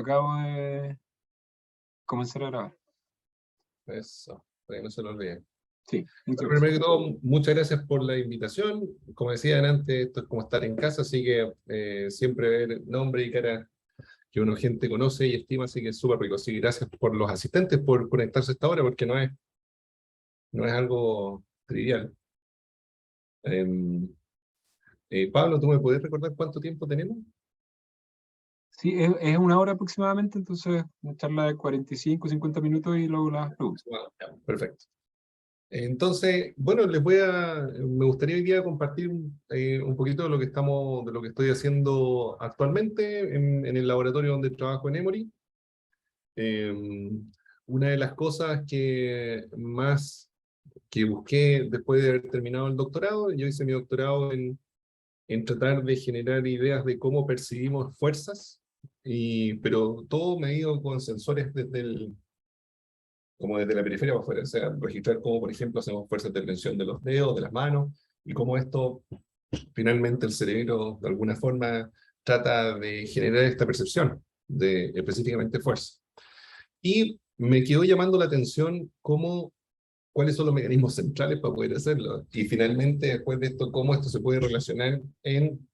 acabo de comenzar a grabar. Eso, para que no se lo olviden. Sí, muchas Bueno, primero gracias. que todo, muchas gracias por la invitación. Como decían antes, esto es como estar en casa, así que siempre ver nombre y cara que uno gente conoce y estima, así que es súper rico. Así que gracias por los asistentes, por conectarse a esta hora, porque no es algo trivial. Em, Pablo, ¿tú me podés recordar cuánto tiempo tenemos? Sí, es una hora aproximadamente, entonces una charla de 45, 50 minutos y luego las preguntas. Bueno, ya, perfecto. Entonces, bueno, me gustaría hoy día compartir un poquito de lo que estoy haciendo actualmente en el laboratorio donde trabajo en Emory. Eh, una de las cosas que busqué después de haber terminado el doctorado, yo hice mi doctorado en tratar de generar ideas de cómo percibimos fuerzas, pero todo medido con sensores como desde la periferia para afuera, o sea, registrar cómo, por ejemplo, hacemos fuerzas de tensión de los dedos, de las manos, y cómo esto, finalmente, el cerebro, de alguna forma, trata de generar esta percepción de específicamente fuerza. Y me quedó llamando la atención cuáles son los mecanismos centrales para poder hacerlo. Y finalmente, después de esto, cómo esto se puede relacionar en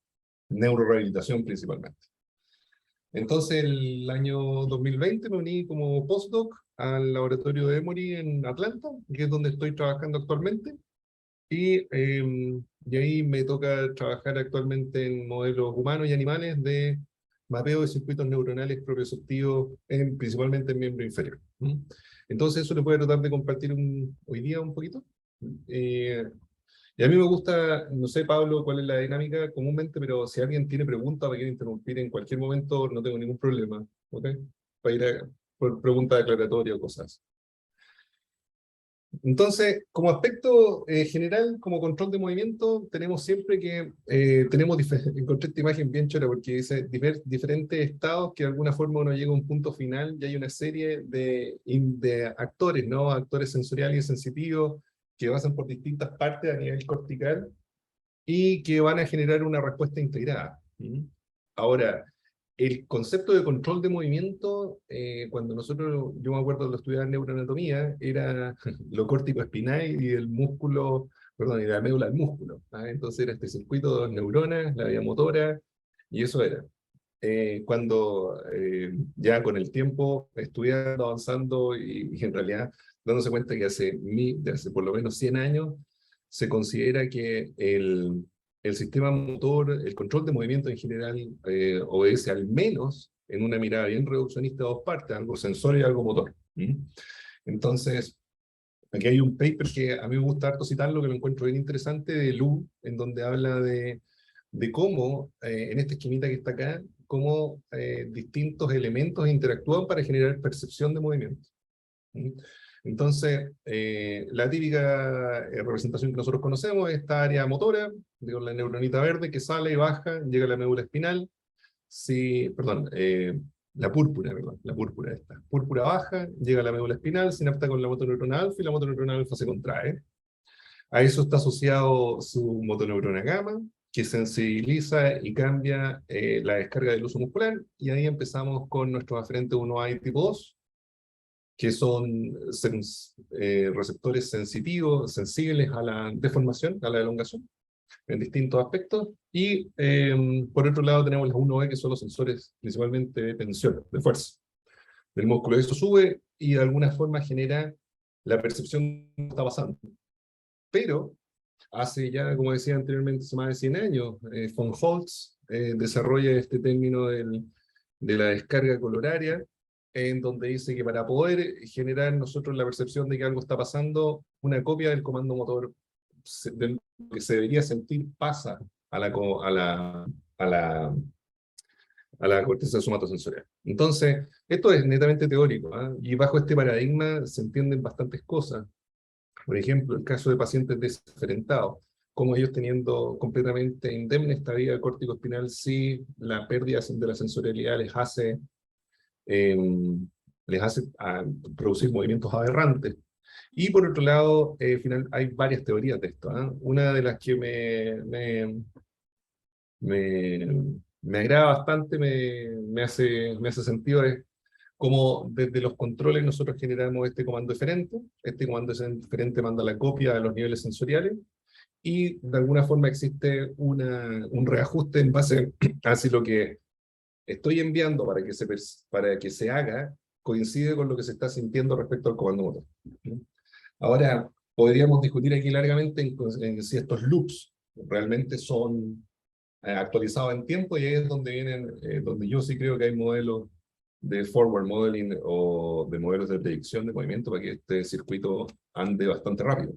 neurorehabilitación principalmente. Entonces, el año 2020 me uní como postdoc al laboratorio de Emory en Atlanta, que es donde estoy trabajando actualmente. Y ahí me toca trabajar actualmente en modelos humanos y animales de mapeo de circuitos neuronales propioceptivos, principalmente en miembro inferior. Entonces, eso le voy a tratar de compartir hoy día un poquito. Eh, y a mí me gusta, no sé, Pablo, cuál es la dinámica comúnmente, pero si alguien tiene preguntas o me quiere interrumpir en cualquier momento, no tengo ningún problema, ¿ok? Para ir por pregunta declaratoria o cosas. Entonces, como aspecto general, como control de movimiento, tenemos siempre que, encontré esta imagen bien chora porque dice diferentes estados que de alguna forma uno llega a un punto final y hay una serie de actores, ¿no? Actores sensoriales y sensitivos que pasan por distintas partes a nivel cortical y que van a generar una respuesta integrada. Ahora, el concepto de control de movimiento, yo me acuerdo de lo estudiaba en neuroanatomía, era lo córtico espinal y el músculo, perdón, y la médula del músculo. Entonces era este circuito de dos neuronas, la vía motora, y eso era. Ya con el tiempo estudiando, avanzando y en realidad dándose cuenta que de hace por lo menos 100 años se considera que el sistema motor, el control de movimiento en general, obedece al menos en una mirada bien reduccionista a dos partes, algo sensor y algo motor. Entonces, aquí hay un paper que a mí me gusta harto citarlo, que lo encuentro bien interesante, de Lu, en donde habla de cómo, en esta esquemita que está acá, cómo distintos elementos interactúan para generar percepción de movimiento. Entonces, la típica representación que nosotros conocemos es esta área motora, digo, la neuronita verde que sale y baja, llega a la médula espinal, la púrpura, perdón, la púrpura esta. Púrpura baja, llega a la médula espinal, sinapta con la motoneurona alfa y la motoneurona alfa se contrae. A eso está asociado su motoneurona gamma, que sensibiliza y cambia la descarga del uso muscular, y ahí empezamos con nuestros aferentes 1A y tipo 2, que son receptores sensibles a la deformación, a la elongación, en distintos aspectos. Y por otro lado tenemos las 1E, que son los sensores principalmente de tensión, de fuerza del músculo. Eso sube y de alguna forma genera la percepción de lo que está pasando. Pero hace ya, como decía anteriormente, hace más de 100 años, von Holtz desarrolla este término de la descarga coloraria, en donde dice que para poder generar nosotros la percepción de que algo está pasando, una copia del comando motor que se debería sentir pasa a la corteza somatosensorial. Entonces, esto es netamente teórico, y bajo este paradigma se entienden bastantes cosas. Por ejemplo, el caso de pacientes desferentados, como ellos teniendo completamente indemne esta vía córtico-espinal, si la pérdida de la sensorialidad eh, les hace producir movimientos aberrantes. Y por otro lado, hay varias teorías de esto. Una de las que me me agrada bastante, me hace sentido, es como desde los controles nosotros generamos este comando diferente manda la copia a los niveles sensoriales, y de alguna forma existe un reajuste en base a si lo que estoy enviando para que se haga coincide con lo que se está sintiendo respecto al comando motor. Ahora, podríamos discutir aquí largamente en si estos loops realmente son actualizados en tiempo, y ahí es donde donde yo sí creo que hay modelos de forward modeling o de modelos de predicción de movimiento para que este circuito ande bastante rápido.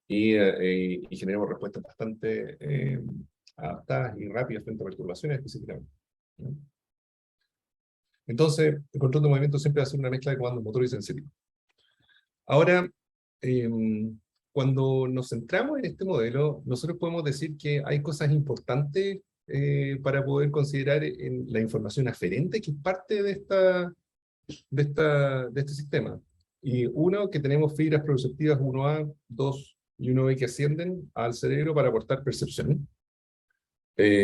Y generemos respuestas bastante adaptadas y rápidas frente a perturbaciones específicamente. Entonces, el control de movimiento siempre va a ser una mezcla de comandos motor y sensitivo. Ahora, cuando nos centramos en este modelo, nosotros podemos decir que hay cosas importantes para poder considerar en la información aferente que es parte de este sistema. Y uno, que tenemos fibras proprioceptivas 1A, 2 y 1B que ascienden al cerebro para aportar percepción.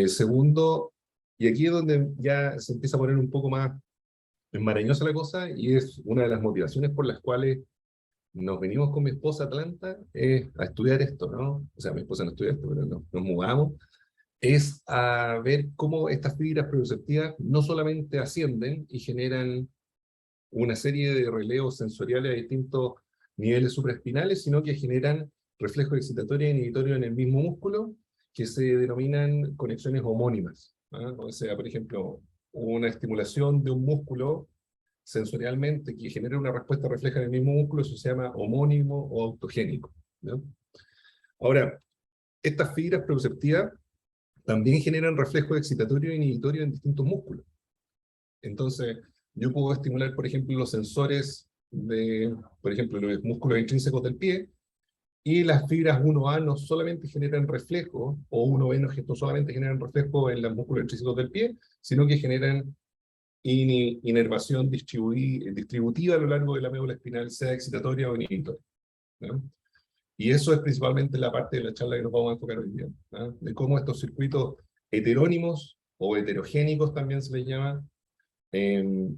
Segundo, y aquí es donde ya se empieza a poner un poco más enmarañosa la cosa, y es una de las motivaciones por las cuales nos venimos con mi esposa a Atlanta a estudiar esto, ¿no? O sea, mi esposa no estudia esto, pero nos mudamos, es a ver cómo estas fibras proprioceptivas no solamente ascienden y generan una serie de relevos sensoriales a distintos niveles supraespinales, sino que generan reflejos excitatorios e inhibitorios en el mismo músculo, que se denominan conexiones homónimas, ¿ah? O sea, por ejemplo, una estimulación de un músculo sensorialmente que genera una respuesta refleja en el mismo músculo, eso se llama homónimo o autogénico, ¿no? Ahora, estas fibras proprioceptivas también generan reflejos excitatorios e inhibitorios en distintos músculos. Entonces, yo puedo estimular, por ejemplo, los sensores por ejemplo, los músculos intrínsecos del pie, y las fibras 1A no solamente generan reflejo, o 1B no solamente generan reflejo en los músculos intrínsecos del pie, sino que generan inervación distributiva a lo largo de la médula espinal, sea excitatoria o inhibitoria, ¿no? Y eso es principalmente la parte de la charla que nos vamos a enfocar hoy día, ¿no? De cómo estos circuitos heterónimos o heterogénicos también se les llama,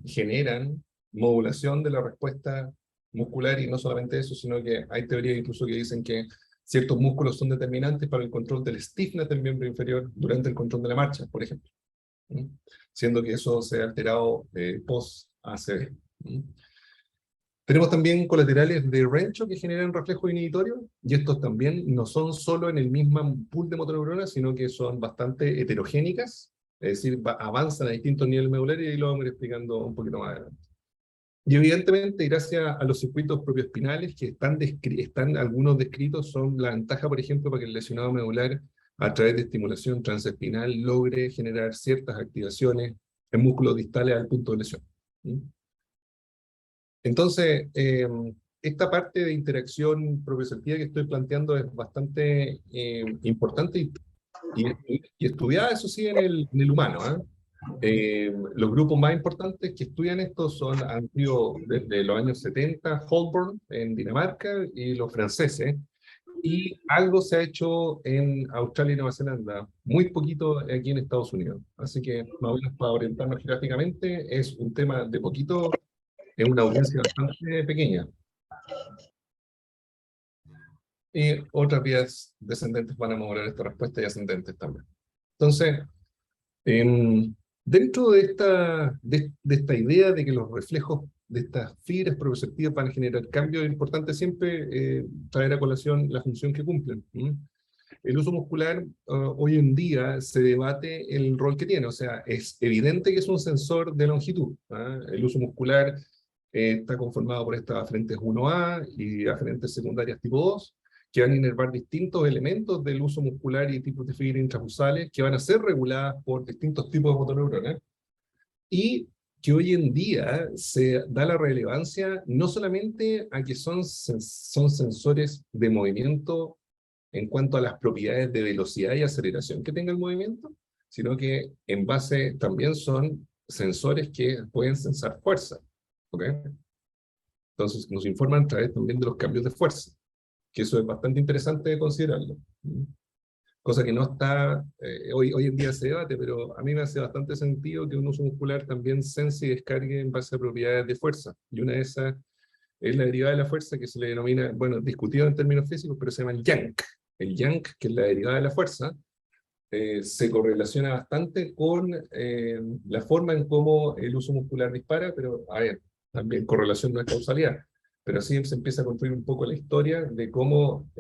generan modulación de la respuesta muscular, y no solamente eso, sino que hay teorías incluso que dicen que ciertos músculos son determinantes para el control del stiffness del miembro inferior durante el control de la marcha, por ejemplo, ¿sí? Siendo que eso se ha alterado post-ACV. Tenemos también colaterales de Rencho que generan reflejo inhibitorio, y estos también no son solo en el mismo pool de motoneuronas, sino que son bastante heterogénicas, es decir, avanzan a distintos niveles medulares, y ahí lo vamos a ir explicando un poquito más adelante. Y evidentemente, gracias a los circuitos propioespinales que están algunos descritos, son la ventaja, por ejemplo, para que el lesionado medular, a través de estimulación transespinal, logre generar ciertas activaciones en músculos distales al punto de lesión. Entonces, esta parte de interacción propioceptiva que estoy planteando es bastante importante y estudiada, eso sí, en el humano, ¿eh? Los grupos más importantes que estudian esto han sido desde los años 70, Holborn en Dinamarca y los franceses, y algo se ha hecho en Australia y Nueva Zelanda, muy poquito aquí en Estados Unidos. Así que, más o menos para orientarnos geográficamente, es un tema de poquito, es una audiencia bastante pequeña. Y otras vías descendentes van a mejorar esta respuesta, y ascendentes también. Entonces, dentro de esta idea de que los reflejos de estas fibras propioceptivas van a generar cambios, es importante siempre traer a colación la función que cumplen. El uso muscular hoy en día se debate el rol que tiene, o sea, es evidente que es un sensor de longitud. El uso muscular está conformado por estas aferentes 1A y aferentes secundarias tipo 2, que van a inervar distintos elementos del uso muscular y tipos de fibras intrafusales que van a ser reguladas por distintos tipos de motoneuronas, y que hoy en día se da la relevancia no solamente a que son sensores de movimiento en cuanto a las propiedades de velocidad y aceleración que tenga el movimiento, sino que en base también son sensores que pueden sensar fuerza, ¿ok? Entonces nos informan a través también de los cambios de fuerza, que eso es bastante interesante de considerarlo. cosa que no está, hoy en día se debate, pero a mí me hace bastante sentido que un uso muscular también sense y descargue en base a propiedades de fuerza. Y una de esas es la derivada de la fuerza que se le denomina, bueno, discutido en términos físicos, pero se llama el yank. El yank, que es la derivada de la fuerza, se correlaciona bastante con la forma en cómo el uso muscular dispara, pero a ver, también correlación no es causalidad, pero así se empieza a construir un poco la historia de cómo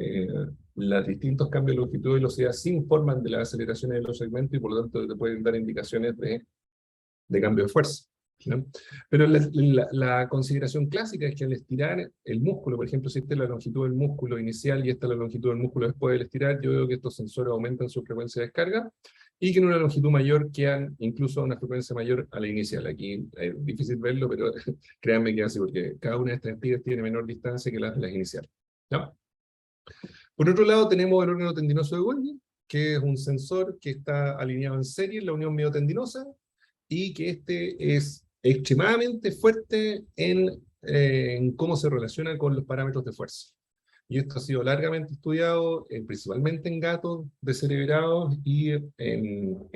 los distintos cambios de longitud y velocidad se informan de las aceleraciones de los segmentos y por lo tanto te pueden dar indicaciones de cambio de fuerza, ¿no? Pero la consideración clásica es que al estirar el músculo, por ejemplo, si esta es la longitud del músculo inicial y esta es la longitud del músculo después del estirar, yo veo que estos sensores aumentan su frecuencia de descarga y que en una longitud mayor quedan incluso a una frecuencia mayor a la inicial. Aquí es difícil verlo, pero créanme que es así, porque cada una de estas espigas tiene menor distancia que las iniciales, ¿no? Por otro lado, tenemos el órgano tendinoso de Golgi, que es un sensor que está alineado en serie en la unión miotendinosa, y que este es extremadamente fuerte en cómo se relaciona con los parámetros de fuerza. Y esto ha sido largamente estudiado, principalmente en gatos descerebrados y en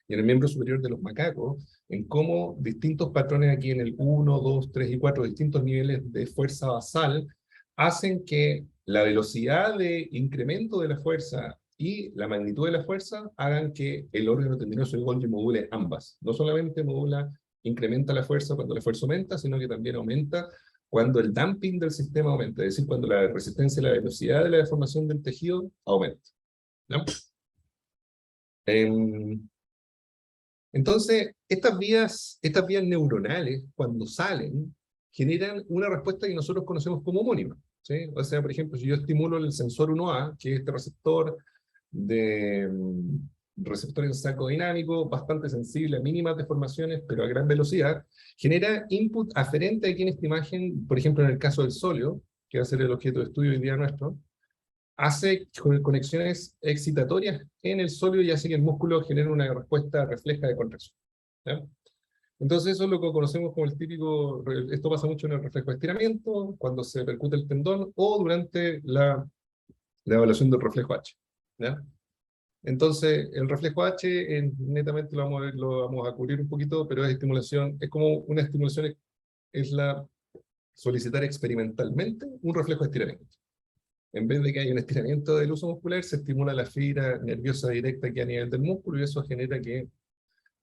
el miembro superior de los macacos, en cómo distintos patrones aquí en el 1, 2, 3 y 4, distintos niveles de fuerza basal, hacen que la velocidad de incremento de la fuerza y la magnitud de la fuerza hagan que el órgano tendinoso de Golgi module ambas. No solamente incrementa la fuerza cuando la fuerza aumenta, sino que también aumenta cuando el damping del sistema aumenta, es decir, cuando la resistencia y la velocidad de la deformación del tejido aumenta, ¿no? Entonces, estas vías neuronales, cuando salen, generan una respuesta que nosotros conocemos como homónima, ¿sí? O sea, por ejemplo, si yo estimulo el sensor 1A, que es este receptor en saco dinámico, bastante sensible a mínimas deformaciones, pero a gran velocidad, genera input aferente aquí en esta imagen, por ejemplo, en el caso del sóleo, que va a ser el objeto de estudio hoy día nuestro, hace conexiones excitatorias en el sóleo y hace que el músculo genere una respuesta refleja de contracción, ¿ya? Entonces eso es lo que conocemos como el típico, esto pasa mucho en el reflejo de estiramiento, cuando se percute el tendón, o durante la evaluación del reflejo H, ¿ya? Entonces, el reflejo H, netamente lo vamos a cubrir un poquito, pero es estimulación, es como una estimulación, es la solicitar experimentalmente un reflejo de estiramiento. En vez de que haya un estiramiento del uso muscular, se estimula la fibra nerviosa directa que hay a nivel del músculo y eso genera que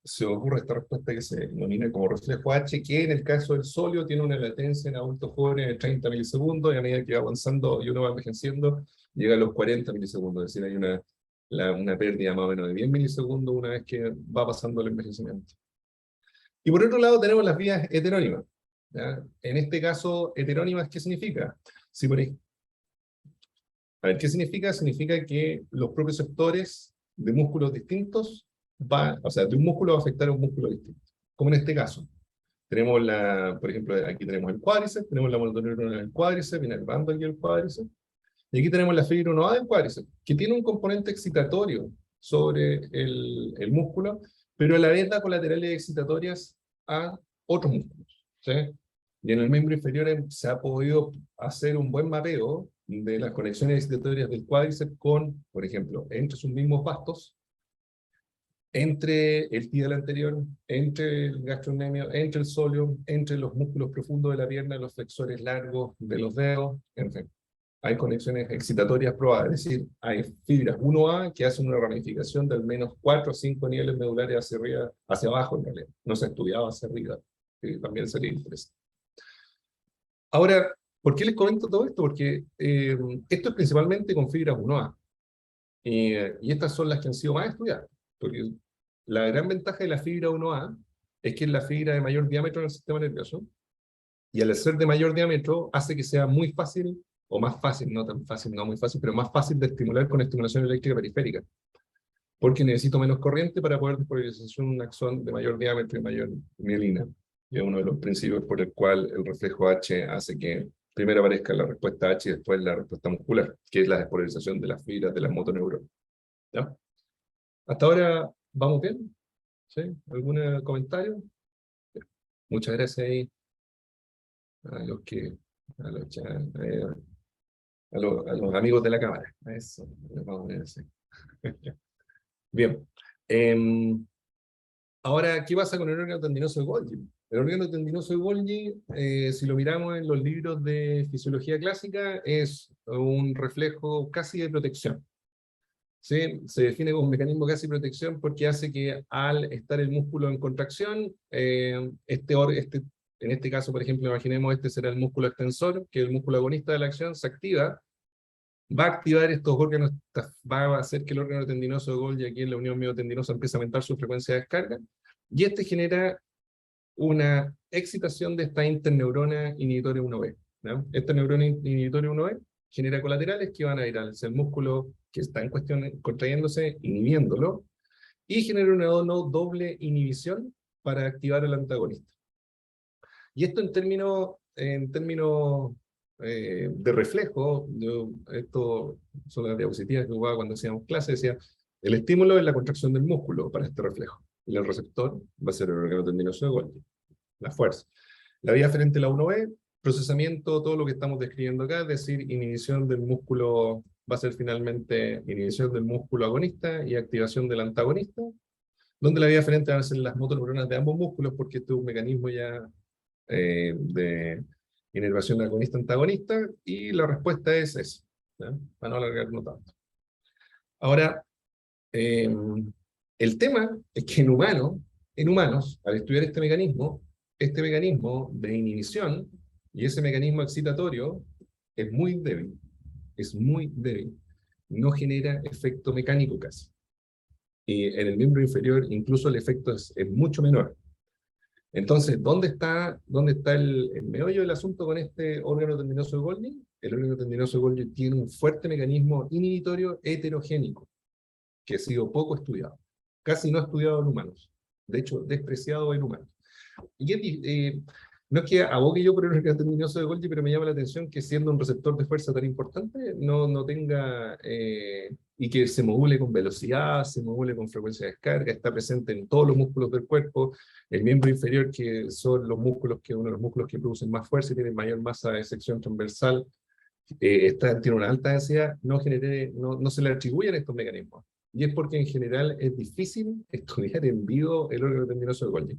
se ocurra esta respuesta que se denomina como reflejo H, que en el caso del sóleo tiene una latencia en adultos jóvenes de 30 milisegundos y a medida que va avanzando y uno va envejeciendo, llega a los 40 milisegundos, es decir, hay una pérdida más o menos de 10 milisegundos una vez que va pasando el envejecimiento. Y por otro lado tenemos las vías heterónimas, ¿ya? En este caso, heterónimas, ¿qué significa? Si por ejemplo, a ver, ¿qué significa? Significa que los propios sectores de músculos distintos o sea, de un músculo va a afectar a un músculo distinto. Como en este caso. Tenemos por ejemplo, aquí tenemos el cuádriceps, tenemos la mononeurona del cuádriceps, inervando aquí el cuádriceps. Y aquí tenemos la fibra 1A del cuádriceps, que tiene un componente excitatorio sobre el músculo, pero a la vez da colaterales excitatorias a otros músculos, ¿sí? Y en el miembro inferior se ha podido hacer un buen mapeo de las conexiones excitatorias del cuádriceps con, por ejemplo, entre sus mismos vastos, entre el tibial anterior, entre el gastrocnemio, entre el sóleo, entre los músculos profundos de la pierna, los flexores largos de los dedos, en fin. Hay conexiones excitatorias probadas, es decir, hay fibras 1A que hacen una ramificación de al menos 4 o 5 niveles medulares hacia arriba, hacia abajo en realidad. No se ha estudiado hacia arriba, que también sería interesante. Ahora, ¿por qué les comento todo esto? Porque esto es principalmente con fibras 1A. Y estas son las que han sido más estudiadas. Porque la gran ventaja de la fibra 1A es que es la fibra de mayor diámetro en el sistema nervioso. Y al ser de mayor diámetro hace que sea muy fácil, o más fácil, no tan fácil, no muy fácil, pero más fácil de estimular con estimulación eléctrica periférica. Porque necesito menos corriente para poder despolarizar un axón de mayor diámetro y mayor mielina. Y es uno de los principios por el cual el reflejo H hace que primero aparezca la respuesta H y después la respuesta muscular, que es la despolarización de las fibras de las motoneuronas. ¿Ya? ¿Hasta ahora vamos bien? ¿Sí? ¿Algún comentario? Muchas gracias ahí a los que, a los, a los amigos de la cámara. Eso, vamos a ver, sí. Bien. Ahora, ¿qué pasa con el órgano tendinoso de Golgi? El órgano tendinoso de Golgi, si lo miramos en los libros de fisiología clásica, es un reflejo casi de protección. ¿Sí? Se define como un mecanismo casi de protección porque hace que al estar el músculo en contracción, en este caso, por ejemplo, imaginemos este será el músculo extensor, que es el músculo agonista de la acción, se activa, va a activar estos órganos, va a hacer que el órgano tendinoso de Golgi aquí en la unión miotendinosa empiece a aumentar su frecuencia de descarga, y este genera una excitación de esta interneurona inhibitoria 1B. ¿No? Esta neurona inhibitoria 1B genera colaterales que van a ir hacia el músculo que está en cuestión contrayéndose, inhibiéndolo, y genera una doble inhibición para activar al antagonista. Y esto en términos de reflejo, esto son las diapositivas que jugaba cuando hacíamos clase, decía, el estímulo es la contracción del músculo para este reflejo, y el receptor va a ser el órgano tendinoso de Golgi, la fuerza. La vía frente a la 1B, procesamiento, todo lo que estamos describiendo acá, es decir, inhibición del músculo, va a ser finalmente inhibición del músculo agonista y activación del antagonista, donde la vía frente van a ser las motoneuronas de ambos músculos, porque este es un mecanismo ya de inervación agonista-antagonista, y la respuesta es eso, ¿ya? Para no alargarnos tanto. Ahora, el tema es que en humanos, al estudiar este mecanismo de inhibición y ese mecanismo excitatorio es muy débil, no genera efecto mecánico casi. Y en el miembro inferior incluso el efecto es mucho menor. Entonces, ¿dónde está el meollo del asunto con este órgano tendinoso de Golgi? El órgano tendinoso de Golgi tiene un fuerte mecanismo inhibitorio heterogénico, que ha sido poco estudiado, casi no estudiado en humanos, de hecho, despreciado en humanos. Y no es que abogue yo por el órgano tendinoso de Golgi, pero me llama la atención que siendo un receptor de fuerza tan importante, no tenga, y que se module con velocidad, se module con frecuencia de descarga, está presente en todos los músculos del cuerpo, el miembro inferior, que son los músculos uno de los músculos que producen más fuerza y tienen mayor masa de sección transversal, tiene una alta densidad, no se le atribuyen estos mecanismos. Y es porque en general es difícil estudiar en vivo el órgano tendinoso de Golgi.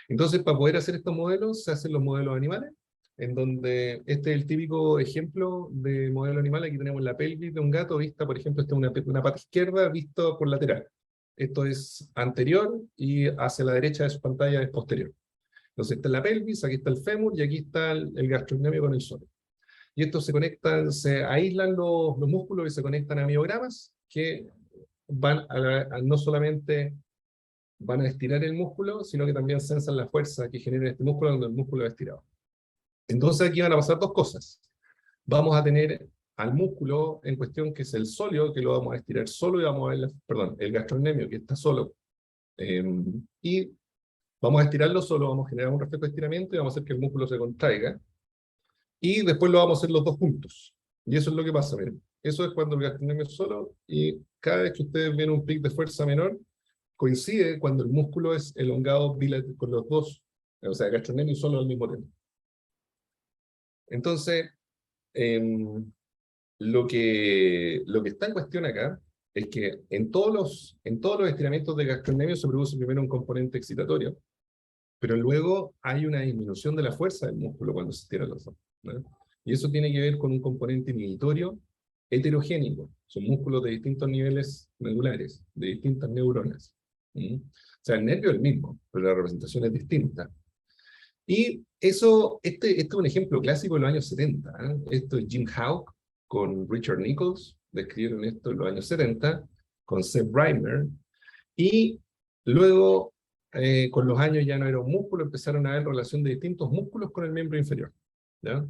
Entonces, para poder hacer estos modelos, se hacen los modelos animales, en donde este es el típico ejemplo de modelo animal. Aquí tenemos la pelvis de un gato vista, por ejemplo, esta es una pata izquierda vista por lateral. Esto es anterior y hacia la derecha de su pantalla es posterior. Entonces, esta es la pelvis, aquí está el fémur y aquí está el gastrocnemio con el suelo. Y estos se conectan, se aíslan los músculos y se conectan a miogramas que van no solamente van a estirar el músculo, sino que también sensan la fuerza que genera este músculo cuando el músculo es estirado. Entonces aquí van a pasar dos cosas. Vamos a tener al músculo en cuestión, que es el sóleo, que lo vamos a estirar solo, y vamos a ver, el gastrocnemio, que está solo. Y vamos a estirarlo solo, vamos a generar un reflejo de estiramiento y vamos a hacer que el músculo se contraiga. Y después lo vamos a hacer los dos juntos. Y eso es lo que pasa, miren. Eso es cuando el gastrocnemio es solo, y cada vez que ustedes ven un pic de fuerza menor, coincide cuando el músculo es elongado con los dos, o sea, gastrocnemio solo al mismo tiempo. Entonces, lo que está en cuestión acá es que en todos los estiramientos de gastrocnemio se produce primero un componente excitatorio, pero luego hay una disminución de la fuerza del músculo cuando se estiran los dos, ¿no? Y eso tiene que ver con un componente inhibitorio heterogénico. Son músculos de distintos niveles medulares, de distintas neuronas. O sea, el nervio es el mismo, pero la representación es distinta. Y eso, este es un ejemplo clásico de los años 70. Esto es Jim Howe con Richard Nichols, describieron esto en los años 70, con Seth Reimer, y luego, con los años ya no era un músculo, empezaron a ver relación de distintos músculos con el miembro inferior, ¿ya?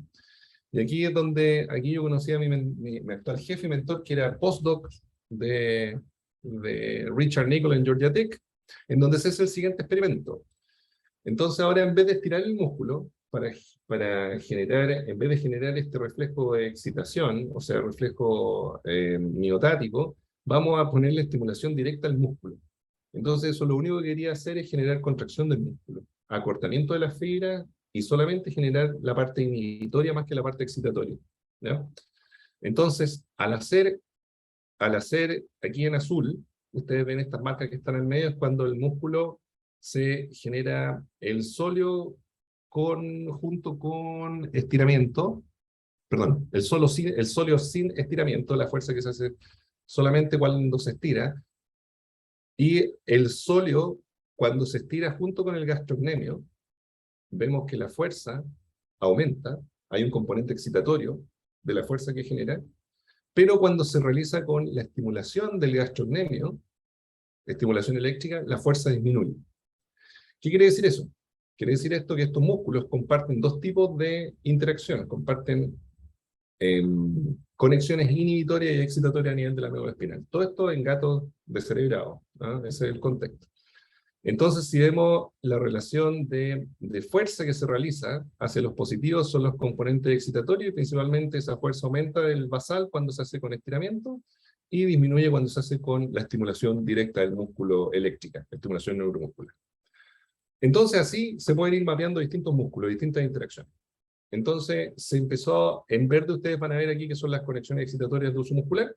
Y aquí es donde, aquí yo conocí a mi actual jefe y mentor, que era postdoc de Richard Nichols en Georgia Tech, en donde se hace el siguiente experimento. Entonces ahora, en vez de estirar el músculo, para generar, en vez de generar este reflejo de excitación, o sea, reflejo miotático, vamos a ponerle estimulación directa al músculo. Entonces eso lo único que quería hacer es generar contracción del músculo, acortamiento de las fibras, y solamente generar la parte inhibitoria más que la parte excitatoria, ¿ya? Entonces, al hacer al hacer, aquí en azul, ustedes ven estas marcas que están en medio, es cuando el músculo se genera el sóleo junto con estiramiento, perdón, el sóleo sin estiramiento, la fuerza que se hace solamente cuando se estira, y el sóleo cuando se estira junto con el gastrocnemio, vemos que la fuerza aumenta, hay un componente excitatorio de la fuerza que genera, pero cuando se realiza con la estimulación del gastrocnemio, estimulación eléctrica, la fuerza disminuye. ¿Qué quiere decir eso? Quiere decir esto que estos músculos comparten dos tipos de interacciones, comparten conexiones inhibitorias y excitatorias a nivel de la médula espinal. Todo esto en gatos descerebrados, ¿no? Ese es el contexto. Entonces, si vemos la relación de fuerza que se realiza hacia los positivos, son los componentes excitatorios, y principalmente esa fuerza aumenta del basal cuando se hace con estiramiento, y disminuye cuando se hace con la estimulación directa del músculo eléctrica, la estimulación neuromuscular. Entonces, así se pueden ir mapeando distintos músculos, distintas interacciones. Entonces, se empezó, en verde ustedes van a ver aquí que son las conexiones excitatorias de uso muscular,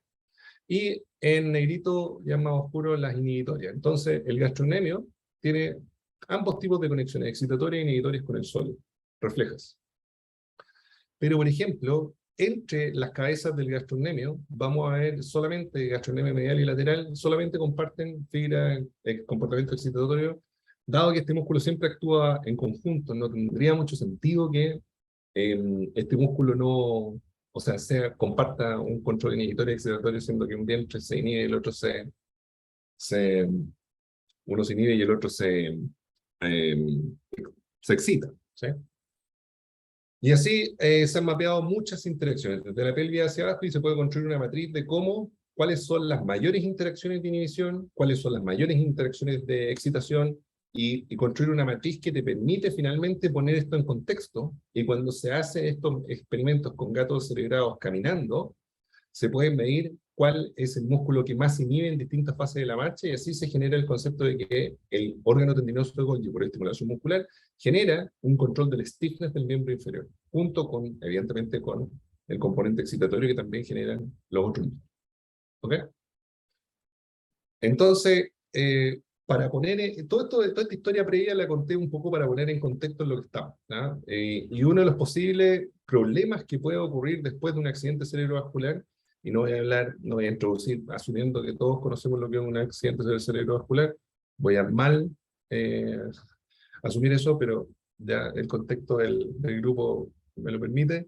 y en negrito, ya más oscuro, las inhibitorias. Entonces, el gastrocnemio tiene ambos tipos de conexiones, excitatorias e inhibitorias con el sóleo, reflejas. Pero, por ejemplo, entre las cabezas del gastrocnemio, vamos a ver solamente gastrocnemio medial y lateral, solamente comparten fibra, comportamiento excitatorio, dado que este músculo siempre actúa en conjunto, no tendría mucho sentido que este músculo no, o sea, comparta un control inhibitorio y excitatorio, siendo que un vientre se inhibe y el otro uno se inhibe y el otro se excita, ¿sí? Y así se han mapeado muchas interacciones, desde la pelvis hacia abajo, y se puede construir una matriz de cuáles son las mayores interacciones de inhibición, cuáles son las mayores interacciones de excitación, y construir una matriz que te permite finalmente poner esto en contexto, y cuando se hacen estos experimentos con gatos cerebrados caminando, se puede medir cuál es el músculo que más inhibe en distintas fases de la marcha, y así se genera el concepto de que el órgano tendinoso de Golgi, por estimulación muscular, genera un control del stiffness del miembro inferior, junto con, evidentemente, con el componente excitatorio que también generan los otros músculos. ¿Ok? Entonces, para poner, toda esta historia previa la conté un poco para poner en contexto en lo que estamos, ¿no? Y uno de los posibles problemas que puede ocurrir después de un accidente cerebrovascular, y no voy a introducir, asumiendo que todos conocemos lo que es un accidente cerebrovascular, voy a asumir eso, pero ya el contexto del grupo me lo permite,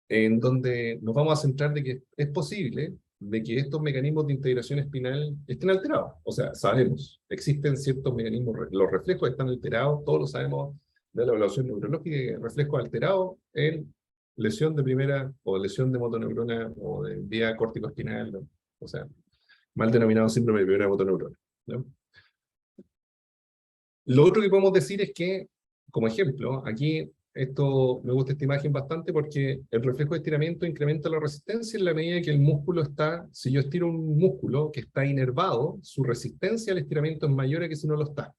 en donde nos vamos a centrar de que es posible de que estos mecanismos de integración espinal estén alterados. O sea, sabemos, existen ciertos mecanismos, los reflejos están alterados, todos lo sabemos de la evaluación neurológica, reflejos alterados en lesión de primera o lesión de motoneurona o de vía córtico-espinal, ¿no? O sea, mal denominado síndrome de primera motoneurona, ¿no? Lo otro que podemos decir es que, como ejemplo, aquí me gusta esta imagen bastante porque el reflejo de estiramiento incrementa la resistencia en la medida que el músculo está, si yo estiro un músculo que está inervado, su resistencia al estiramiento es mayor a que si no lo está,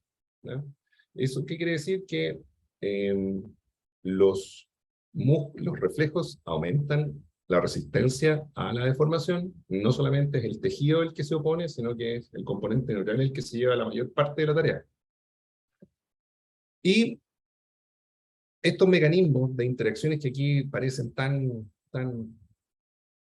¿no? ¿Eso qué quiere decir? Que los reflejos aumentan la resistencia a la deformación. No solamente es el tejido el que se opone, sino que es el componente neural el que se lleva la mayor parte de la tarea. Y estos mecanismos de interacciones que aquí parecen tan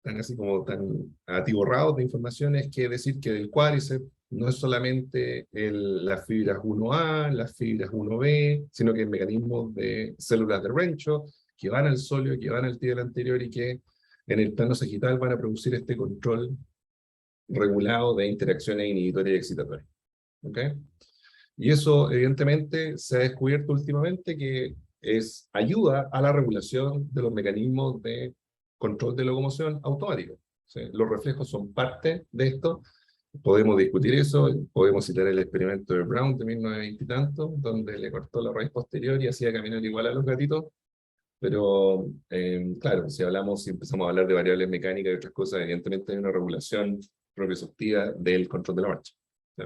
así como tan atiborrados de información, es que decir que del cuádriceps no es solamente las fibras 1A, las fibras 1B, sino que hay mecanismos de células de Rencho que van al sóleo, que van al tibial anterior y que en el plano sagital van a producir este control regulado de interacciones inhibitorias y excitatorias. ¿Ok? Y eso, evidentemente, se ha descubierto últimamente que ayuda a la regulación de los mecanismos de control de locomoción automático. ¿Sí? Los reflejos son parte de esto. Podemos discutir eso, podemos citar el experimento de Brown de 1920 y tanto, donde le cortó la raíz posterior y hacía caminar igual a los gatitos. Pero, claro, si empezamos a hablar de variables mecánicas y otras cosas, evidentemente hay una regulación propioceptiva del control de la marcha. ¿Sí?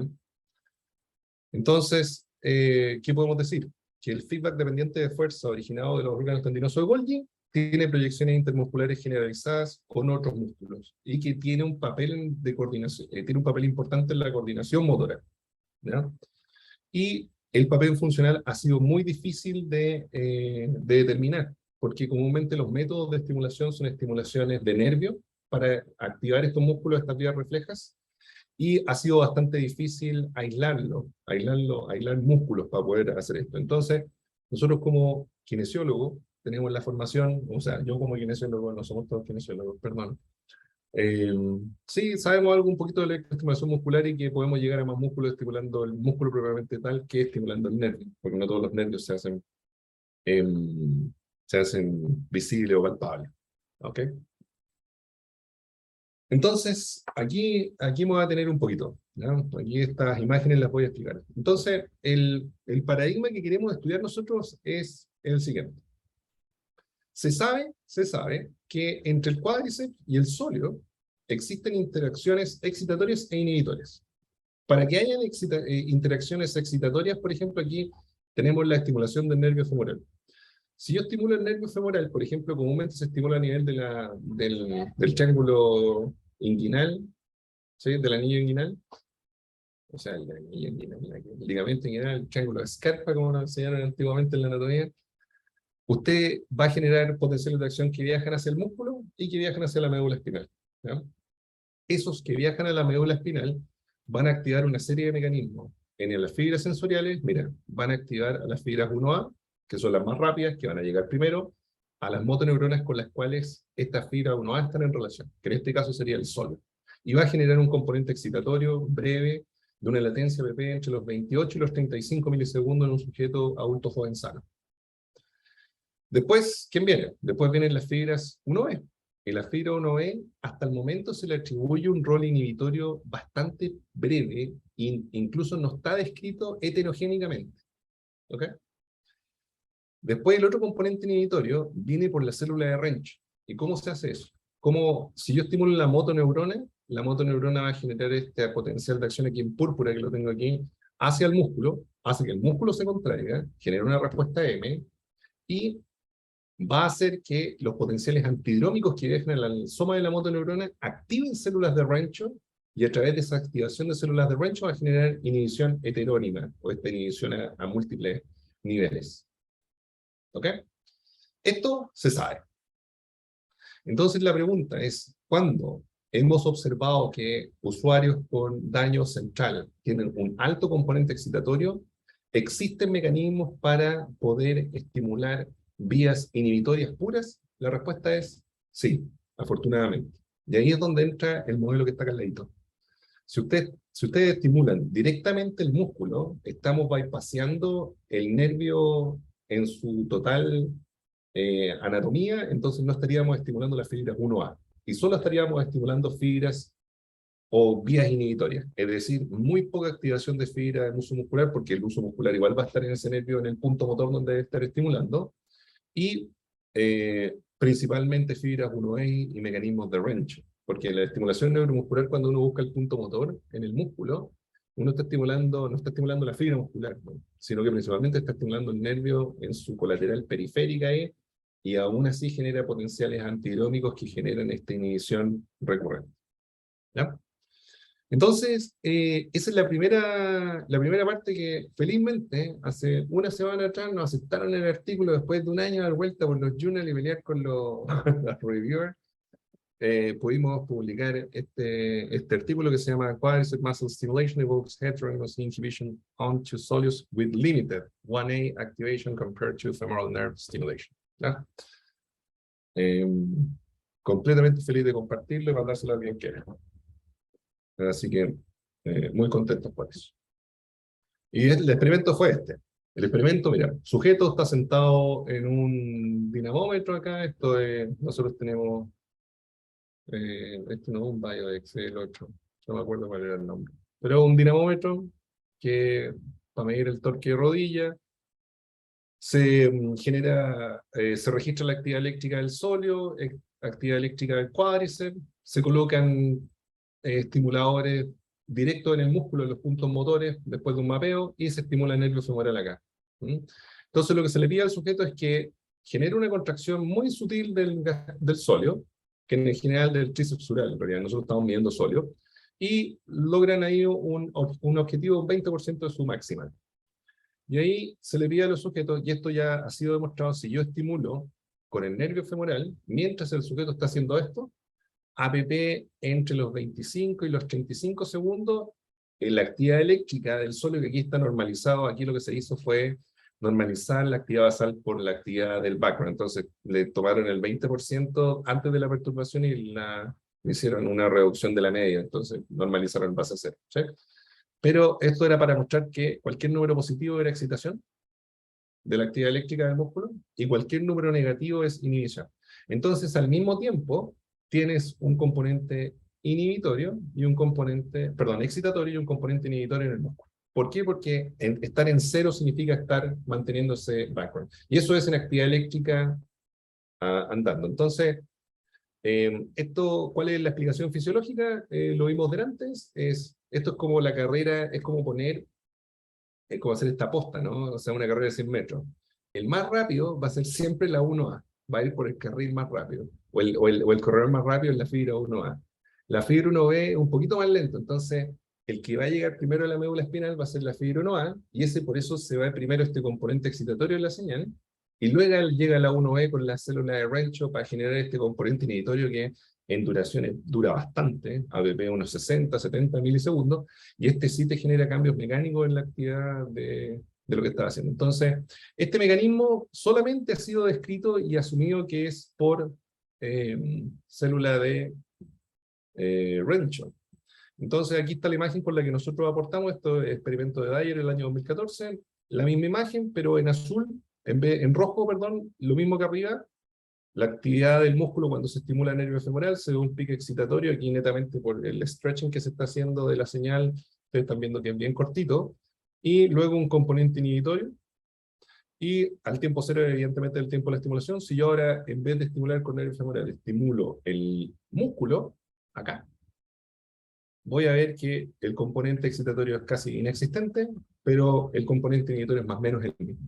Entonces, ¿qué podemos decir? Que el feedback dependiente de fuerza originado de los órganos tendinosos de Golgi tiene proyecciones intermusculares generalizadas con otros músculos y que tiene un papel de coordinación, tiene un papel importante en la coordinación motora, ¿ya? Y el papel funcional ha sido muy difícil de determinar, porque comúnmente los métodos de estimulación son estimulaciones de nervio para activar estos músculos, estas vías reflejas, y ha sido bastante difícil aislar músculos para poder hacer esto. Entonces, nosotros como kinesiólogos tenemos la formación, o sea, yo como kinesiólogo, no somos todos kinesiólogos, perdón. Sí, sabemos algo un poquito de la estimulación muscular y que podemos llegar a más músculo estimulando el músculo propiamente tal que estimulando el nervio, porque no todos los nervios se hacen visibles o palpables. ¿Ok? Entonces, aquí me voy a tener un poquito, ¿ya? Aquí estas imágenes las voy a explicar. Entonces, el paradigma que queremos estudiar nosotros es el siguiente. Se sabe que entre el cuádriceps y el sóleo existen interacciones excitatorias e inhibitorias. Para que haya interacciones excitatorias, por ejemplo, aquí tenemos la estimulación del nervio femoral. Si yo estimulo el nervio femoral, por ejemplo, comúnmente se estimula a nivel del triángulo inguinal, ¿sí? Del anillo inguinal, o sea, el anillo inguinal, el ligamento inguinal, el triángulo de Scarpa, como nos enseñaron antiguamente en la anatomía. Usted va a generar potenciales de acción que viajan hacia el músculo y que viajan hacia la médula espinal, ¿ya? Esos que viajan a la médula espinal van a activar una serie de mecanismos. En las fibras sensoriales, mira, van a activar a las fibras 1A, que son las más rápidas, que van a llegar primero, a las motoneuronas con las cuales estas fibras 1A están en relación, que en este caso sería el sóleo. Y va a generar un componente excitatorio breve de una latencia PP entre los 28 y los 35 milisegundos en un sujeto adulto joven sano. Después, ¿quién viene? Después vienen las fibras 1B. Y la fibra 1B, hasta el momento se le atribuye un rol inhibitorio bastante breve, e incluso no está descrito heterogénicamente. ¿Ok? Después el otro componente inhibitorio viene por la célula de Ranch. ¿Y cómo se hace eso? Como si yo estimulo la motoneurona va a generar este potencial de acción aquí en púrpura, que lo tengo aquí, hacia el músculo, hace que el músculo se contraiga, genera una respuesta M, y va a hacer que los potenciales antidrómicos que dejan al soma de la motoneurona activen células de Rancho, y a través de esa activación de células de Rancho va a generar inhibición heterónima, o esta inhibición a múltiples niveles. ¿Ok? Esto se sabe. Entonces la pregunta es, ¿cuándo hemos observado que usuarios con daño central tienen un alto componente excitatorio, existen mecanismos para poder estimular vías inhibitorias puras? La respuesta es sí, afortunadamente. Y ahí es donde entra el modelo que está acá al ladito. Si ustedes estimulan directamente el músculo, estamos bypassando el nervio en su total anatomía, entonces no estaríamos estimulando las fibras 1A, y solo estaríamos estimulando fibras o vías inhibitorias, es decir, muy poca activación de fibra del uso muscular, porque el uso muscular igual va a estar en ese nervio, en el punto motor donde debe estar estimulando, y principalmente fibras 1A y mecanismos de Ranch, porque la estimulación neuromuscular, cuando uno busca el punto motor en el músculo, uno está estimulando, no está estimulando la fibra muscular, ¿no? Sino que principalmente está estimulando el nervio en su colateral periférica, y aún así genera potenciales antidrómicos que generan esta inhibición recurrente. ¿Ya? Entonces, esa es la primera parte que felizmente hace una semana atrás nos aceptaron el artículo después de un año de dar vuelta por los journals y pelear con los reviewers. Pudimos publicar este artículo que se llama Quadriceps Muscle Stimulation Evokes Heterogeneous Inhibition onto Soleus with Limited 1A Activation Compared to Femoral Nerve Stimulation. ¿Ya? Completamente feliz de compartirlo y mandárselo a quien quiera. Así que muy contentos por eso. Y el experimento fue este. El experimento, mira, sujeto está sentado en un dinamómetro acá. Nosotros tenemos, no es un Biodex, el otro, no me acuerdo cuál era el nombre. Pero un dinamómetro que para medir el torque de rodilla, se registra la actividad eléctrica del sóleo, actividad eléctrica del cuádriceps, se colocan estimuladores directos en el músculo, en los puntos motores, después de un mapeo, y se estimula el nervio femoral acá. Entonces lo que se le pide al sujeto es que genera una contracción muy sutil del sóleo, que en general del tríceps sural, en realidad nosotros estamos midiendo sóleo, y logran ahí un objetivo 20% de su máxima. Y ahí se le pide a los sujetos, y esto ya ha sido demostrado, si yo estimulo con el nervio femoral, mientras el sujeto está haciendo esto, APP entre los 25 y los 35 segundos, en la actividad eléctrica del sóleo, que aquí está normalizado, aquí lo que se hizo fue normalizar la actividad basal por la actividad del background. Entonces le tomaron el 20% antes de la perturbación y le hicieron una reducción de la media, entonces normalizaron base cero, ¿sí? Pero esto era para mostrar que cualquier número positivo era excitación de la actividad eléctrica del músculo y cualquier número negativo es inhibición. Entonces, al mismo tiempo, tienes un componente inhibitorio y un componente, perdón, excitatorio y un componente inhibitorio en el músculo. ¿Por qué? Porque estar en cero significa estar manteniéndose background. Y eso es en actividad eléctrica andando. Entonces, ¿cuál es la explicación fisiológica? Lo vimos delante. Esto es como la carrera, es como poner, es como hacer esta posta, ¿no? O sea, una carrera de 100 metros. El más rápido va a ser siempre la 1A, va a ir por el carril más rápido, o el corredor más rápido es la fibra 1A. La fibra 1B es un poquito más lento, entonces el que va a llegar primero a la médula espinal va a ser la fibra 1A, y ese por eso se va primero este componente excitatorio de la señal, y luego llega la 1B con la célula de Rancho para generar este componente inhibitorio que en duraciones dura bastante, ABP unos 60, 70 milisegundos, y este sí te genera cambios mecánicos en la actividad de lo que estás haciendo. Entonces, este mecanismo solamente ha sido descrito y asumido que es por célula de Renshaw. Entonces, aquí está la imagen con la que nosotros aportamos, esto es experimento de Dyer el año 2014, la misma imagen, pero en azul, en rojo, perdón, lo mismo que arriba. La actividad del músculo cuando se estimula el nervio femoral se ve un pico excitatorio, aquí netamente por el stretching que se está haciendo de la señal, ustedes están viendo que es bien cortito, y luego un componente inhibitorio, y al tiempo cero, evidentemente, el tiempo de la estimulación. Si yo ahora, en vez de estimular con nervio femoral, estimulo el músculo, acá, voy a ver que el componente excitatorio es casi inexistente, pero el componente inhibitorio es más o menos el mismo.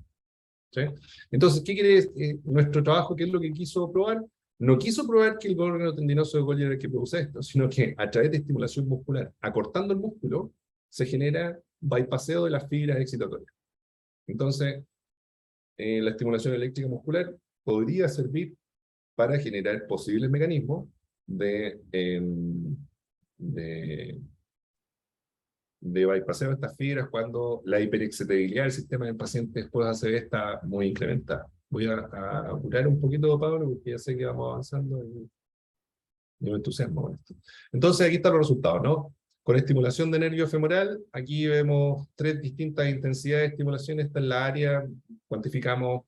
¿Sí? Entonces, ¿qué quiere decir? Nuestro trabajo? ¿Qué es lo que quiso probar? No quiso probar que el órgano tendinoso de Golgi era el que produce esto, sino que a través de estimulación muscular, acortando el músculo, se genera bypasseo de las fibras excitatorias. Entonces, la estimulación eléctrica muscular podría servir para generar posibles mecanismos de bypasseo de estas fibras cuando la hiperexcitabilidad del sistema del paciente después de ACV está muy incrementada. Voy a apurar un poquito, Pablo, porque ya sé que vamos avanzando y me entusiasmo con esto. Entonces, aquí están los resultados, ¿no? Con estimulación de nervio femoral, aquí vemos 3 distintas intensidades de estimulación. Esta es la área, cuantificamos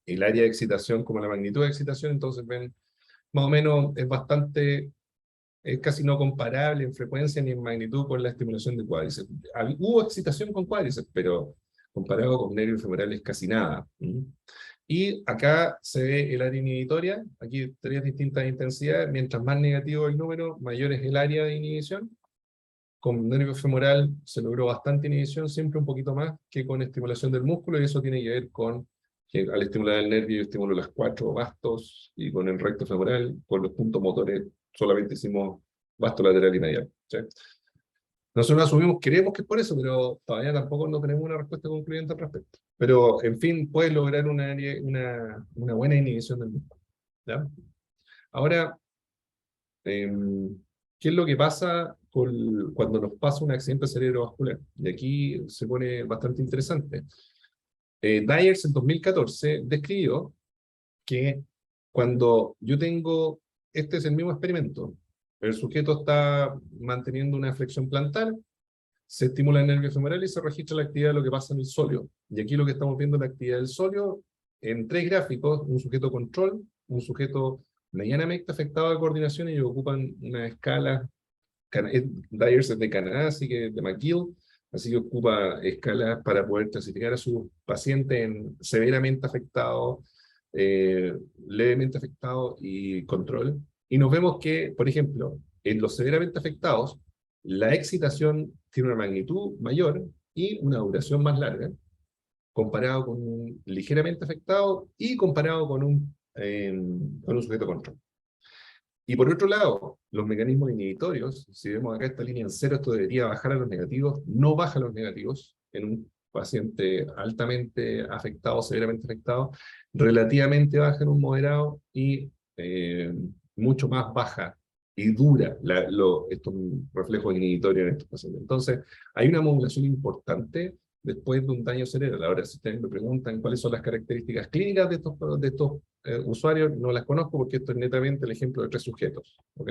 el área de excitación como la magnitud de excitación, entonces ven, más o menos es casi no comparable en frecuencia ni en magnitud con la estimulación de cuádriceps. Hubo excitación con cuádriceps, pero comparado con nervio femoral es casi nada. Y acá se ve el área inhibitoria, aquí 3 distintas intensidades, mientras más negativo el número, mayor es el área de inhibición. Con nervio femoral se logró bastante inhibición, siempre un poquito más que con estimulación del músculo, y eso tiene que ver con que al estimular el nervio yo estimulo las 4 bastos, y con el recto femoral, con los puntos motores, solamente hicimos vasto lateral y medial. ¿Sí? Nosotros asumimos, creemos que es por eso, pero todavía tampoco no tenemos una respuesta concluyente al respecto. Pero, en fin, puedes lograr una buena inhibición del músculo. ¿Ya? Ahora, ¿qué es lo que pasa cuando nos pasa un accidente cerebrovascular? Y aquí se pone bastante interesante. Dyers en 2014 describió que cuando yo tengo, este es el mismo experimento, el sujeto está manteniendo una flexión plantar, se estimula el nervio femoral y se registra la actividad de lo que pasa en el sóleo. Y aquí lo que estamos viendo es la actividad del sóleo en 3 gráficos, un sujeto control, un sujeto medianamente afectado de coordinación, y ellos ocupan una escala, Dyers es de Canadá, así que de McGill, así que ocupa escalas para poder clasificar a sus pacientes en severamente afectados, levemente afectados y control. Y nos vemos que, por ejemplo, en los severamente afectados, la excitación tiene una magnitud mayor y una duración más larga. comparado con un ligeramente afectado y comparado con un sujeto control. Y por otro lado, los mecanismos inhibitorios, si vemos acá esta línea en cero, esto debería bajar a los negativos, no baja a los negativos en un paciente altamente afectado, severamente afectado, relativamente baja en un moderado y mucho más baja y dura estos reflejos inhibitorios en estos pacientes. Entonces, hay una modulación importante después de un daño cerebral. Ahora, si ustedes me preguntan cuáles son las características clínicas de estos usuarios, no las conozco porque esto es netamente el ejemplo de 3 sujetos. ¿Ok?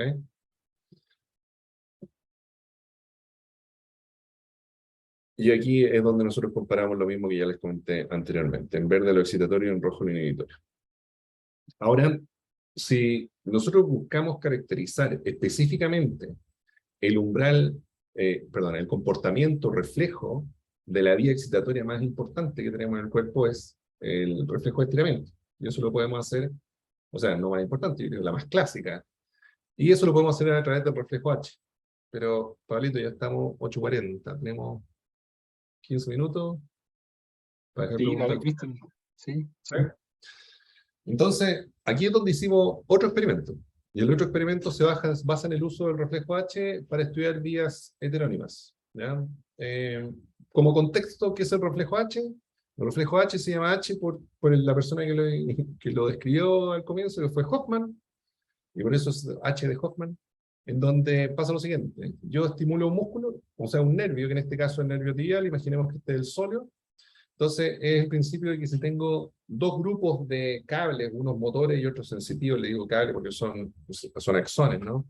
Y aquí es donde nosotros comparamos lo mismo que ya les comenté anteriormente. En verde lo excitatorio y en rojo lo inhibitorio. Ahora, si nosotros buscamos caracterizar específicamente el umbral, perdón, el comportamiento reflejo de la vía excitatoria más importante que tenemos en el cuerpo es el reflejo de estiramiento. Y eso lo podemos hacer, o sea, no más importante, yo creo la más clásica. Y eso lo podemos hacer a través del reflejo H. Pero, Pablito, ya estamos 8:40, tenemos 15 minutos para dejar Sí, dale, preguntas. Cristian. Sí, ¿Sí? Entonces, aquí es donde hicimos otro experimento. Y el otro experimento se basa en el uso del reflejo H para estudiar vías heterónimas. ¿Ya? Como contexto, ¿qué es el reflejo H? El reflejo H se llama H por la persona que lo describió al comienzo, que fue Hoffman, y por eso es H de Hoffman, en donde pasa lo siguiente. Yo estimulo un músculo, o sea, un nervio, que en este caso es el nervio tibial, imaginemos que este es el sóleo. Entonces, es el principio de que si tengo 2 grupos de cables, unos motores y otros sensitivos, le digo cable porque son axones, ¿no?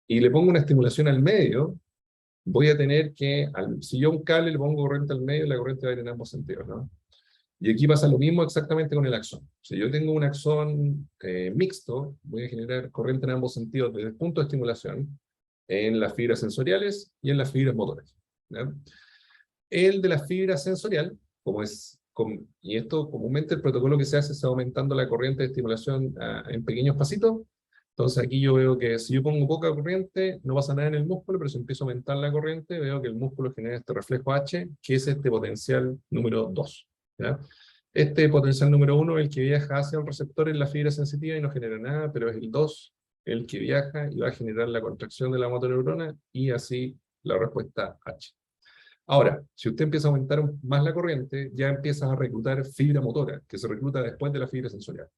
Y le pongo una estimulación al medio, voy a tener que, si yo a un cable le pongo corriente al medio, la corriente va a ir en ambos sentidos, ¿no? Y aquí pasa lo mismo exactamente con el axón. Si yo tengo un axón mixto, voy a generar corriente en ambos sentidos desde el punto de estimulación, en las fibras sensoriales y en las fibras motores, ¿ya? El de la fibra sensorial, y esto comúnmente el protocolo que se hace es aumentando la corriente de estimulación en pequeños pasitos. Entonces aquí yo veo que si yo pongo poca corriente, no pasa nada en el músculo, pero si empiezo a aumentar la corriente, veo que el músculo genera este reflejo H, que es este potencial número 2. ¿Ya? Este potencial número 1 es el que viaja hacia el receptor en la fibra sensitiva y no genera nada, pero es el 2 el que viaja y va a generar la contracción de la motoneurona y así la respuesta H. Ahora, si usted empieza a aumentar más la corriente, ya empiezas a reclutar fibra motora, que se recluta después de la fibra sensorial.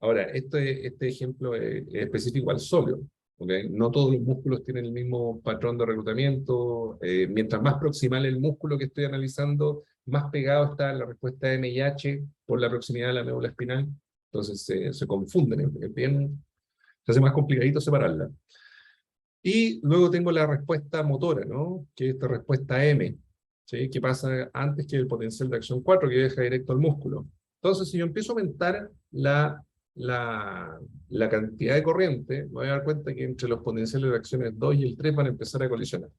Ahora, este ejemplo es específico al sóleo, ¿okay? No todos los músculos tienen el mismo patrón de reclutamiento. Mientras más proximal el músculo que estoy analizando, más pegado está la respuesta M y H por la proximidad de la médula espinal. Entonces se confunden, se hace más complicadito separarla. Y luego tengo la respuesta motora, ¿no? Que es esta respuesta M, ¿sí? Que pasa antes que el potencial de acción 4, que deja directo al músculo. Entonces, si yo empiezo a aumentar la cantidad de corriente, me voy a dar cuenta que entre los potenciales de acciones 2 y el 3 van a empezar a colisionar.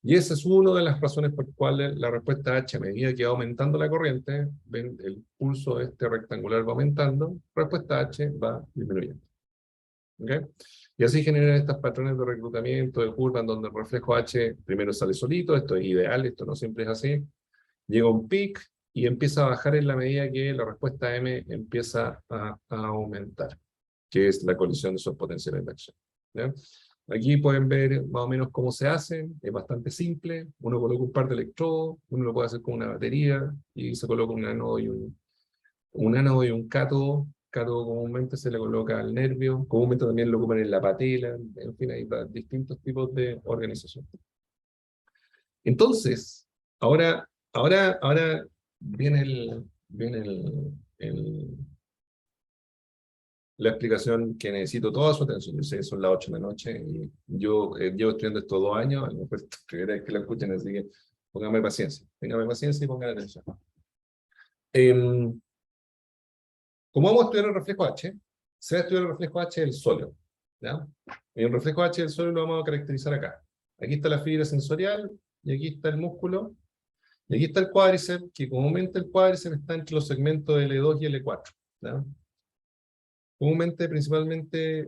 Y esa es una de las razones por las cuales la respuesta H, a medida que va aumentando la corriente, ven, el pulso este rectangular va aumentando, respuesta H va disminuyendo. ¿Okay? Y así generan estos patrones de reclutamiento de curva en donde el reflejo H primero sale solito, esto es ideal, esto no siempre es así, llega a un pic y empieza a bajar en la medida que la respuesta M empieza a aumentar, que es la colisión de esos potenciales de acción. ¿Ya? Aquí pueden ver más o menos cómo se hace, es bastante simple, uno coloca un par de electrodos, uno lo puede hacer con una batería y se coloca un ánodo y un cátodo. Cátodo comúnmente se le coloca al nervio, comúnmente también lo ocupan en la patela, en fin, hay distintos tipos de organización. Entonces, ahora viene la explicación que necesito toda su atención. Yo sé que son las 8 de la noche y yo llevo estudiando estos 2 años, a lo mejor es la primera vez que lo escuchan, así que póngame paciencia y pongan atención. Como vamos a estudiar el reflejo H, se va a estudiar el reflejo H del sóleo. ¿Ya? Y el reflejo H del sóleo lo vamos a caracterizar acá. Aquí está la fibra sensorial, y aquí está el músculo, y aquí está el cuádriceps, que comúnmente el cuádriceps está entre los segmentos L2 y L4. ¿Ya? Comúnmente, principalmente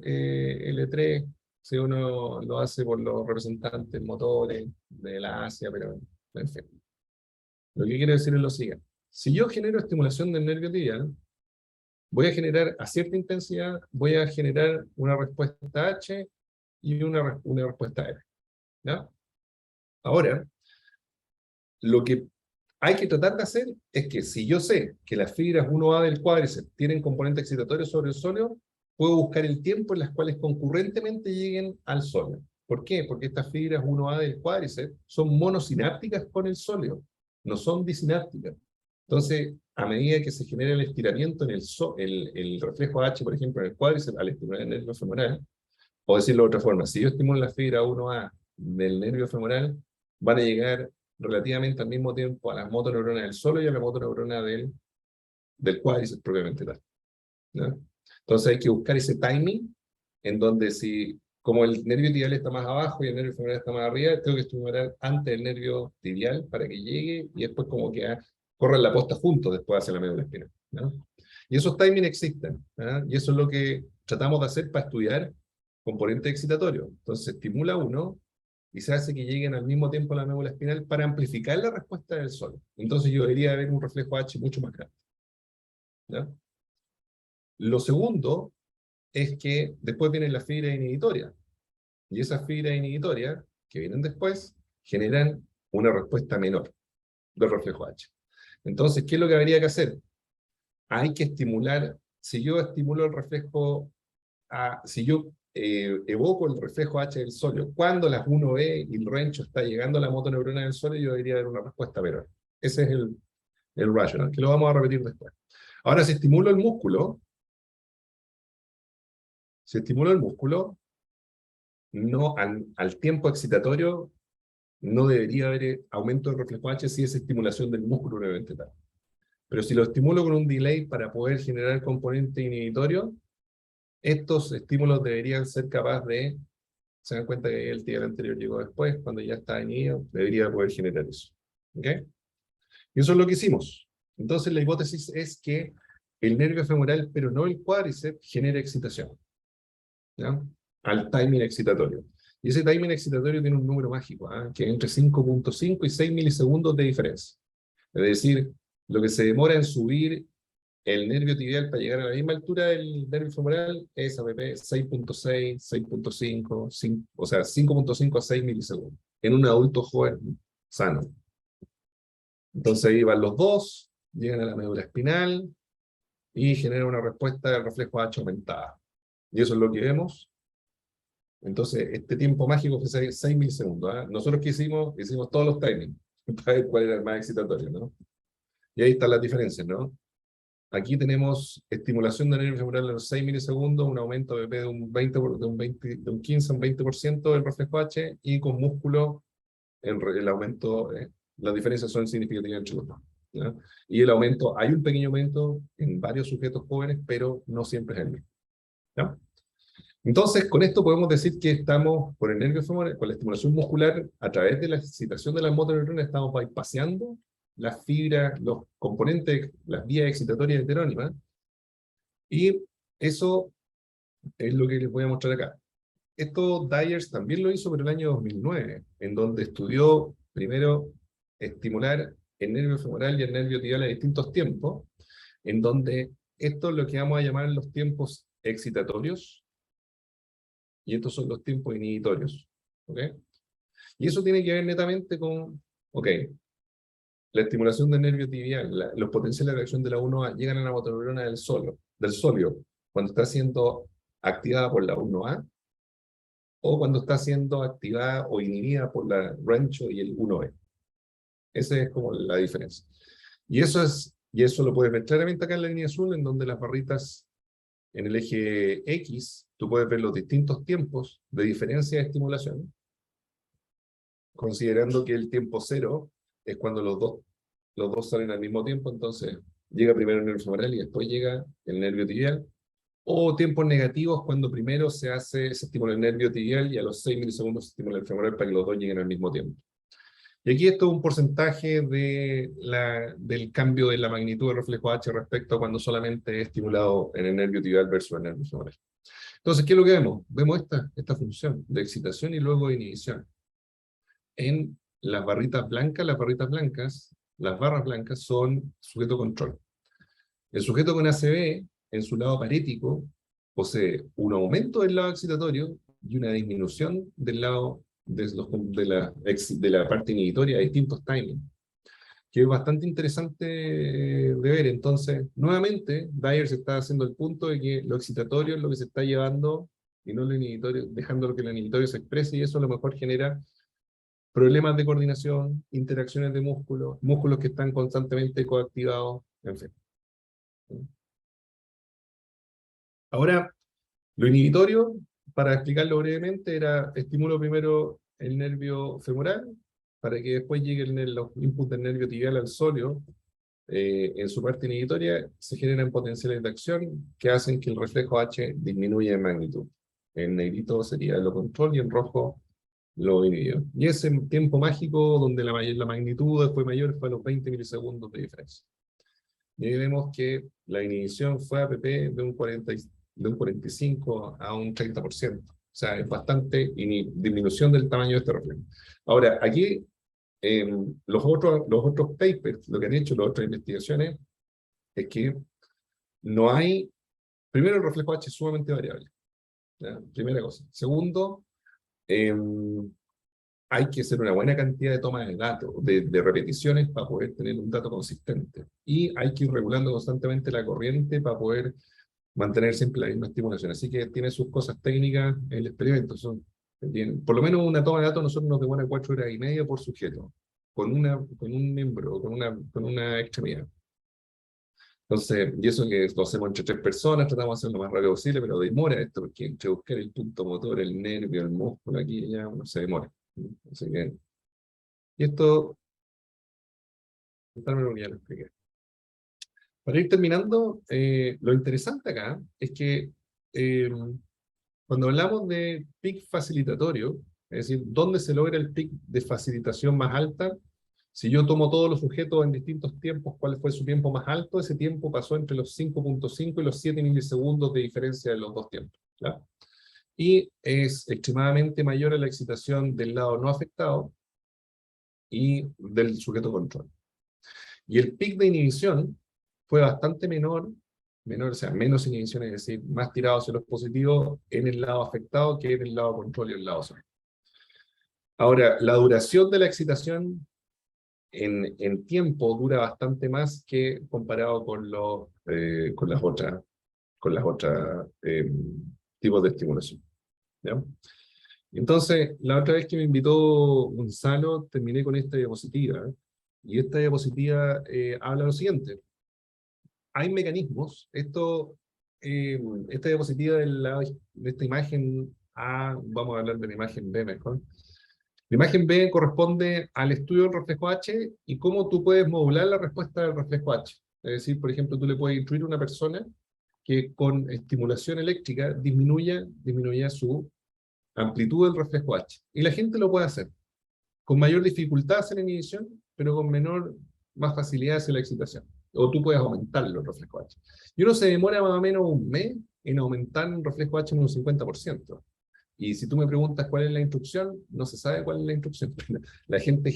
L3, si uno lo hace por los representantes motores de la Asia, pero en fin. Lo que quiero decir es lo siguiente. Si yo genero estimulación del nervio tibial, voy a generar a cierta intensidad, voy a generar una respuesta H y una respuesta R. ¿Ya? Ahora, lo que hay que tratar de hacer es que si yo sé que las fibras 1A del cuádriceps tienen componente excitatorio sobre el sóleo, puedo buscar el tiempo en las cuales concurrentemente lleguen al sóleo. ¿Por qué? Porque estas fibras 1A del cuádriceps son monosinápticas con el sóleo, no son disinápticas. Entonces, a medida que se genera el estiramiento en el reflejo H, por ejemplo, en el cuádriceps, al estimular el nervio femoral, o decirlo de otra forma, si yo estimulo la fibra 1A del nervio femoral, van a llegar relativamente al mismo tiempo a las motoneuronas del sóleo y a la motoneurona del cuádriceps propiamente tal. ¿No? Entonces hay que buscar ese timing en donde si, como el nervio tibial está más abajo y el nervio femoral está más arriba, tengo que estimular antes el nervio tibial para que llegue y después como que corran la posta juntos después hacia la médula espinal. ¿No? Y esos timings existen. ¿No? Y eso es lo que tratamos de hacer para estudiar componente excitatorio. Entonces se estimula uno y se hace que lleguen al mismo tiempo a la médula espinal para amplificar la respuesta del sóleo. Entonces yo debería ver un reflejo H mucho más grande. ¿Ya? Lo segundo es que después vienen las fibras inhibitorias. Y esas fibras inhibitorias, que vienen después, generan una respuesta menor del reflejo H. Entonces, ¿qué es lo que habría que hacer? Hay que estimular, si yo estimulo el reflejo, si yo evoco el reflejo H del sóleo, cuando las 1B y el rencho está llegando a la motoneurona del sóleo, yo debería dar una respuesta menor. Ese es el rational, que lo vamos a repetir después. Ahora, si estimulo el músculo, no, al tiempo excitatorio no debería haber aumento del reflejo H si es estimulación del músculo brevemente tal. Pero si lo estimulo con un delay para poder generar componente inhibitorio, estos estímulos deberían ser capaces de, se dan cuenta que el tibial anterior llegó después, cuando ya está inhibido, debería poder generar eso. ¿Ok? Y eso es lo que hicimos. Entonces la hipótesis es que el nervio femoral, pero no el cuádriceps, genera excitación. ¿Ya? Al timing excitatorio. Y ese timing excitatorio tiene un número mágico, que es entre 5.5 y 6 milisegundos de diferencia. Es decir, lo que se demora en subir el nervio tibial para llegar a la misma altura del nervio femoral es APP 6.6, 6.5, o sea, 5.5 a 6 milisegundos, en un adulto joven sano. Entonces ahí van los dos, llegan a la médula espinal y generan una respuesta del reflejo H aumentada. Y eso es lo que vemos. Entonces, este tiempo mágico fue 6 milisegundos. Nosotros que hicimos todos los timings para ver cuál era el más excitatorio, ¿no? Y ahí están las diferencias, ¿no? Aquí tenemos estimulación del nervio femoral a los 6 milisegundos, un aumento de BP de un 15 a un 20% del reflejo H, y con músculo, el aumento, las diferencias son significativas entre los dos. ¿Ya? Y el aumento, hay un pequeño aumento en varios sujetos jóvenes, pero no siempre es el mismo. ¿Ya? Entonces, con esto podemos decir que estamos, por el nervio femoral, con la estimulación muscular, a través de la excitación de las motoneuronas, estamos bypaseando las fibras, los componentes, las vías excitatorias heterónimas, y eso es lo que les voy a mostrar acá. Esto Dyers también lo hizo por el año 2009, en donde estudió primero estimular el nervio femoral y el nervio tibial a distintos tiempos, en donde esto es lo que vamos a llamar los tiempos excitatorios, y estos son los tiempos inhibitorios. ¿Ok? Y eso tiene que ver netamente con, ok, la estimulación del nervio tibial, los potenciales de reacción de la 1A llegan a la motoneurona del sóleo, cuando está siendo activada por la 1A, o cuando está siendo activada o inhibida por la rancho y el 1B. Esa es como la diferencia. Y eso lo puedes ver claramente acá en la línea azul, en donde las barritas en el eje X, tú puedes ver los distintos tiempos de diferencia de estimulación, considerando que el tiempo cero es cuando los dos salen al mismo tiempo, entonces llega primero el nervio femoral y después llega el nervio tibial, o tiempos negativos cuando primero se estimula el nervio tibial y a los 6 milisegundos se estimula el femoral para que los dos lleguen al mismo tiempo. Y aquí esto es un porcentaje del cambio de la magnitud del reflejo H respecto a cuando solamente es estimulado en el nervio tibial versus el nervio femoral. Entonces, ¿qué es lo que vemos? Vemos esta función de excitación y luego de inhibición. En las barritas blancas las barras blancas, son sujeto control. El sujeto con ACV, en su lado parético, posee un aumento del lado excitatorio y una disminución del lado de la parte inhibitoria a distintos timings, que es bastante interesante de ver. Entonces, nuevamente, Dyer se está haciendo el punto de que lo excitatorio es lo que se está llevando y no lo inhibitorio, dejando que lo inhibitorio se exprese, y eso a lo mejor genera problemas de coordinación, interacciones de músculos, músculos que están constantemente coactivados, en fin. Ahora, lo inhibitorio, para explicarlo brevemente, era estimulo primero el nervio femoral, para que después lleguen los inputs del nervio tibial al sóleo. En su parte inhibitoria se generan potenciales de acción que hacen que el reflejo H disminuya en magnitud. En negrito sería lo control y en rojo lo inhibido. Y ese tiempo mágico donde la magnitud fue mayor fue a los 20 milisegundos de diferencia. Y ahí vemos que la inhibición fue a pp de un 45 a un 30%. O sea, es bastante disminución del tamaño de este reflejo. Ahora, aquí los otros papers, lo que han hecho las otras investigaciones, es que no hay, primero el reflejo H es sumamente variable, ¿ya? Primera cosa. Segundo, hay que hacer una buena cantidad de tomas de datos, de repeticiones para poder tener un dato consistente. Y hay que ir regulando constantemente la corriente para poder mantener siempre la misma estimulación. Así que tiene sus cosas técnicas en el experimento. Por lo menos una toma de datos nosotros nos demora 4 horas y media por sujeto, con un miembro, con una extremidad. Entonces, y eso que lo hacemos entre 3 personas, tratamos de hacerlo lo más rápido posible, pero demora esto, porque entre buscar el punto motor, el nervio, el músculo, aquí ya uno se demora. Así que, y esto, ya lo expliqué. Para ir terminando, lo interesante acá es que cuando hablamos de peak facilitatorio, es decir, ¿dónde se logra el peak de facilitación más alta? Si yo tomo todos los sujetos en distintos tiempos, ¿cuál fue su tiempo más alto? Ese tiempo pasó entre los 5.5 y los 7 milisegundos de diferencia de los dos tiempos, ¿ya? Y es extremadamente mayor a la excitación del lado no afectado y del sujeto control. Y el pic de inhibición fue bastante menor, o sea, menos inhibición, es decir, más tirado hacia los positivos en el lado afectado que en el lado control y el lado sano. Ahora, la duración de la excitación en tiempo dura bastante más que comparado con las otras tipos de estimulación, ¿ya? Entonces, la otra vez que me invitó Gonzalo, terminé con esta diapositiva, y esta diapositiva habla lo siguiente. Hay mecanismos, esta diapositiva de esta imagen A, vamos a hablar de la imagen B mejor. La imagen B corresponde al estudio del reflejo H y cómo tú puedes modular la respuesta del reflejo H. Es decir, por ejemplo, tú le puedes instruir a una persona que con estimulación eléctrica disminuya su amplitud del reflejo H. Y la gente lo puede hacer. Con mayor dificultad hacer la inhibición, pero con más facilidad hacia la excitación. O tú puedes aumentar el reflejo H. Y uno se demora más o menos un mes en aumentar el reflejo H en un 50%. Y si tú me preguntas cuál es la instrucción, no se sabe cuál es la instrucción. La gente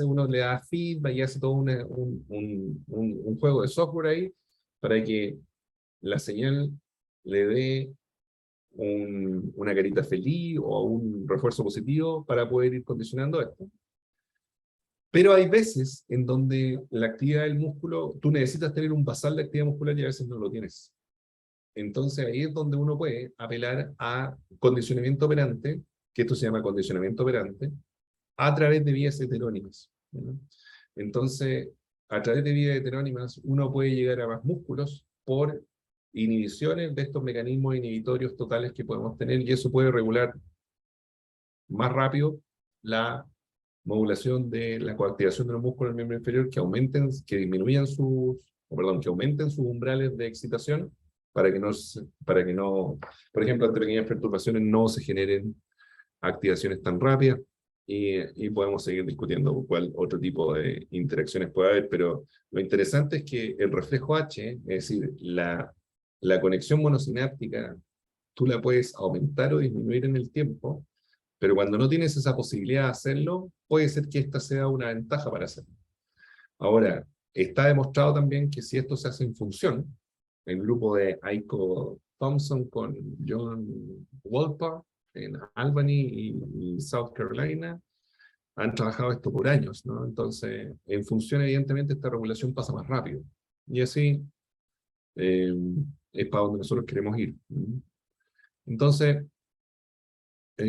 uno le da feedback y hace todo un juego de software ahí para que la señal le dé una carita feliz o un refuerzo positivo para poder ir condicionando esto. Pero hay veces en donde la actividad del músculo, tú necesitas tener un basal de actividad muscular y a veces no lo tienes. Entonces ahí es donde uno puede apelar a condicionamiento operante, que esto se llama condicionamiento operante, a través de vías heterónimas, ¿no? Entonces, a través de vías heterónimas, uno puede llegar a más músculos por inhibiciones de estos mecanismos inhibitorios totales que podemos tener, y eso puede regular más rápido la modulación de la coactivación de los músculos del miembro inferior, que aumenten sus umbrales de excitación para que no, por ejemplo, ante pequeñas perturbaciones no se generen activaciones tan rápidas, y podemos seguir discutiendo cuál otro tipo de interacciones puede haber, pero lo interesante es que el reflejo H, es decir, la conexión monosináptica, tú la puedes aumentar o disminuir en el tiempo, pero cuando no tienes esa posibilidad de hacerlo, puede ser que esta sea una ventaja para hacerlo. Ahora, está demostrado también que si esto se hace en función, el grupo de Aiko Thompson con John Wolper en Albany y South Carolina, han trabajado esto por años, ¿no? Entonces, en función, evidentemente, esta regulación pasa más rápido. Y así eh, es para donde nosotros queremos ir. Entonces,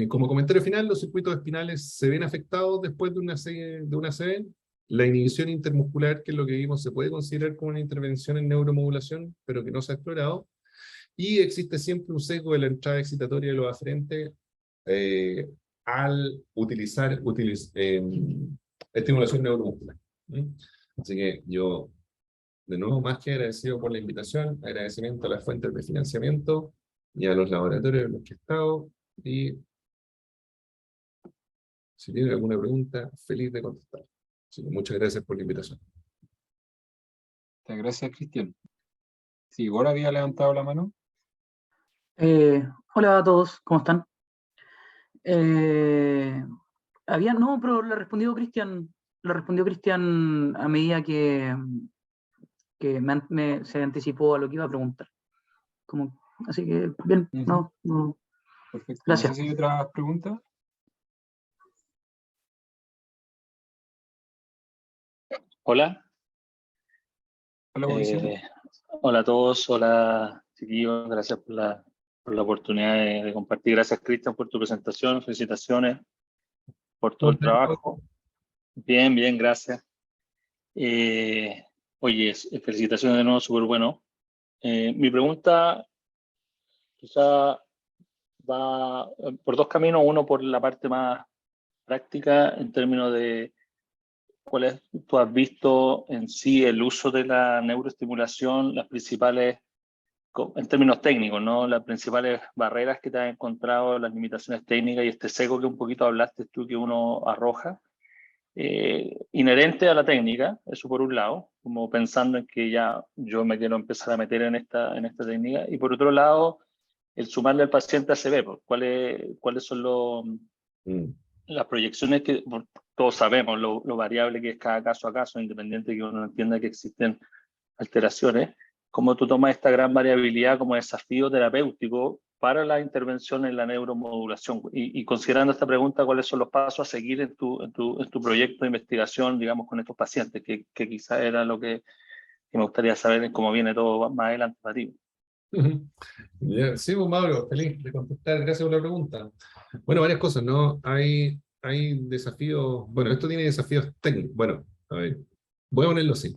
como comentario final, los circuitos espinales se ven afectados después de una ACV. La inhibición intermuscular, que es lo que vimos, se puede considerar como una intervención en neuromodulación, pero que no se ha explorado. Y existe siempre un sesgo de la entrada excitatoria de los aferentes al utilizar estimulación neuromuscular. Así que yo, de nuevo, más que agradecido por la invitación, agradecimiento a las fuentes de financiamiento y a los laboratorios en los que he estado, y si tienen alguna pregunta, feliz de contestar. Así que muchas gracias por la invitación. Muchas gracias, Cristian. Sí, Igor había levantado la mano. Hola a todos, ¿cómo están? No, pero le respondió Cristian a medida que se anticipó a lo que iba a preguntar. Así que, bien, no. Perfecto. Gracias. No sé si hay otras preguntas. Hola. Hola, Mauricio. Hola a todos, hola chiquillos, gracias por la oportunidad de compartir. Gracias, Cristian, por tu presentación, felicitaciones por todo el trabajo. Bien, gracias. Oye, felicitaciones de nuevo, súper bueno. Mi pregunta quizá va por dos caminos, uno por la parte más práctica en términos de ¿cuáles tú has visto en sí el uso de la neuroestimulación, las principales, en términos técnicos, ¿no? Las principales barreras que te has encontrado, las limitaciones técnicas y este sesgo que un poquito hablaste tú que uno arroja, inherente a la técnica, eso por un lado, como pensando en que ya yo me quiero empezar a meter en esta técnica, y por otro lado, el sumarle al paciente ACV, pues, ¿cuáles son las proyecciones que todos sabemos lo variable que es cada caso a caso, independiente de que uno entienda que existen alteraciones? ¿Cómo tú tomas esta gran variabilidad como desafío terapéutico para la intervención en la neuromodulación? Y considerando esta pregunta, ¿cuáles son los pasos a seguir en tu proyecto de investigación, digamos, con estos pacientes? Que quizás era lo que me gustaría saber cómo viene todo más adelante para ti. Sí, pues, Mauro, feliz de contestar, gracias por la pregunta. Bueno, varias cosas, ¿no? Hay desafíos, bueno, esto tiene desafíos técnicos. Bueno, a ver, voy a ponerlo así.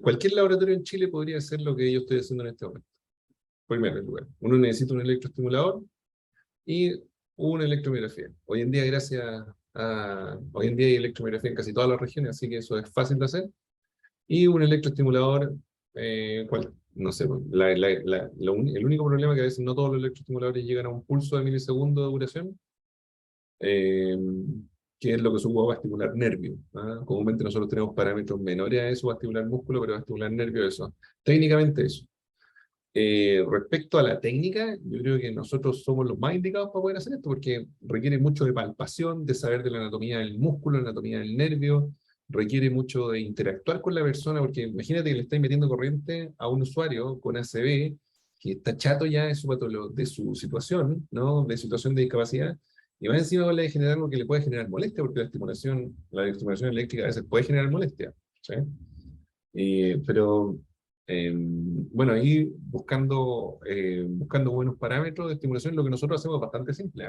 Cualquier laboratorio en Chile podría hacer lo que yo estoy haciendo en este momento. Primero, en lugar, uno necesita un electroestimulador y una electromiografía. Hoy en día, hoy en día hay electromiografía en casi todas las regiones, así que eso es fácil de hacer. Y un electroestimulador, no sé, el único problema es que a veces no todos los electroestimuladores llegan a un pulso de milisegundo de duración, que es lo que supo va a estimular nervio. Comúnmente nosotros tenemos parámetros menores a eso, va a estimular músculo, pero va a estimular nervio, eso. Técnicamente eso. Respecto a la técnica, yo creo que nosotros somos los más indicados para poder hacer esto, porque requiere mucho de palpación, de saber de la anatomía del músculo, la anatomía del nervio, requiere mucho de interactuar con la persona, porque imagínate que le estáis metiendo corriente a un usuario con ACV, que está chato ya de su situación, ¿no? De situación de discapacidad, y más encima le generar algo que le puede generar molestia, porque la estimulación eléctrica a veces puede generar molestia, ¿sí? Pero bueno, ahí buscando buenos parámetros de estimulación, lo que nosotros hacemos es bastante simple.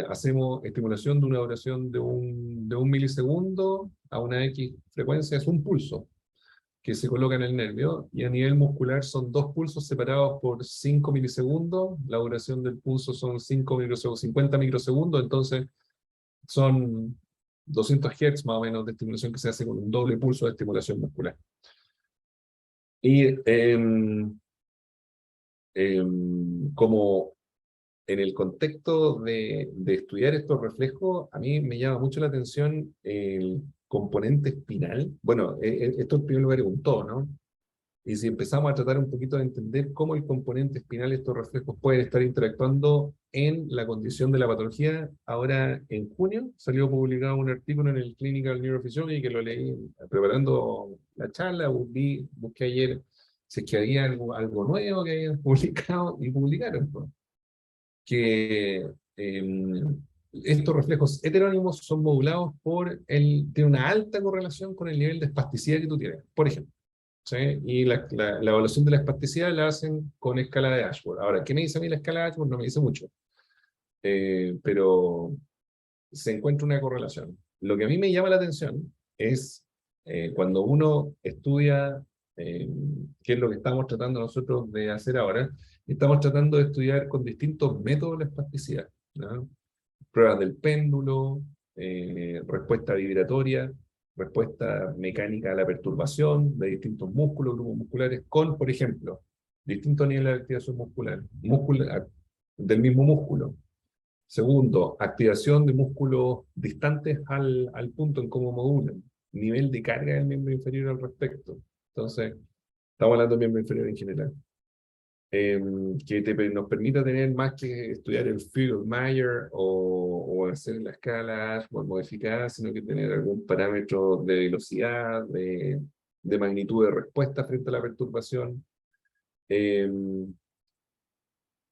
Hacemos estimulación de una duración de un milisegundo a una X frecuencia, es un pulso que se coloca en el nervio, y a nivel muscular son dos pulsos separados por 5 milisegundos, la duración del pulso son 50 microsegundos, entonces son 200 Hz más o menos de estimulación que se hace con un doble pulso de estimulación muscular. Y como en el contexto de estudiar estos reflejos, a mí me llama mucho la atención el componente espinal. Bueno, esto en primer lugar es un todo, ¿no? Y si empezamos a tratar un poquito de entender cómo el componente espinal, estos reflejos pueden estar interactuando en la condición de la patología, ahora en junio salió publicado un artículo en el Clinical Neurophysiology que lo leí preparando la charla, busqué ayer si es que había algo nuevo que habían publicado y publicaron, pues, que estos reflejos heterónimos son modulados tiene una alta correlación con el nivel de espasticidad que tú tienes, por ejemplo. ¿Sí? Y la evaluación de la espasticidad la hacen con escala de Ashworth. Ahora, ¿qué me dice a mí la escala de Ashworth? No me dice mucho. Pero se encuentra una correlación. Lo que a mí me llama la atención es cuando uno estudia qué es lo que estamos tratando nosotros de hacer ahora, estamos tratando de estudiar con distintos métodos la espasticidad, ¿no? Pruebas del péndulo, respuesta vibratoria, respuesta mecánica a la perturbación de distintos músculos, grupos musculares, con, por ejemplo, distintos niveles de activación muscular, del mismo músculo. Segundo, activación de músculos distantes al punto en cómo modulan, nivel de carga del miembro inferior al respecto. Entonces, estamos hablando del miembro inferior en general. Que nos permita tener más que estudiar el Field-Meyer o hacer la escala Ashworth modificada, sino que tener algún parámetro de velocidad, de magnitud de respuesta frente a la perturbación.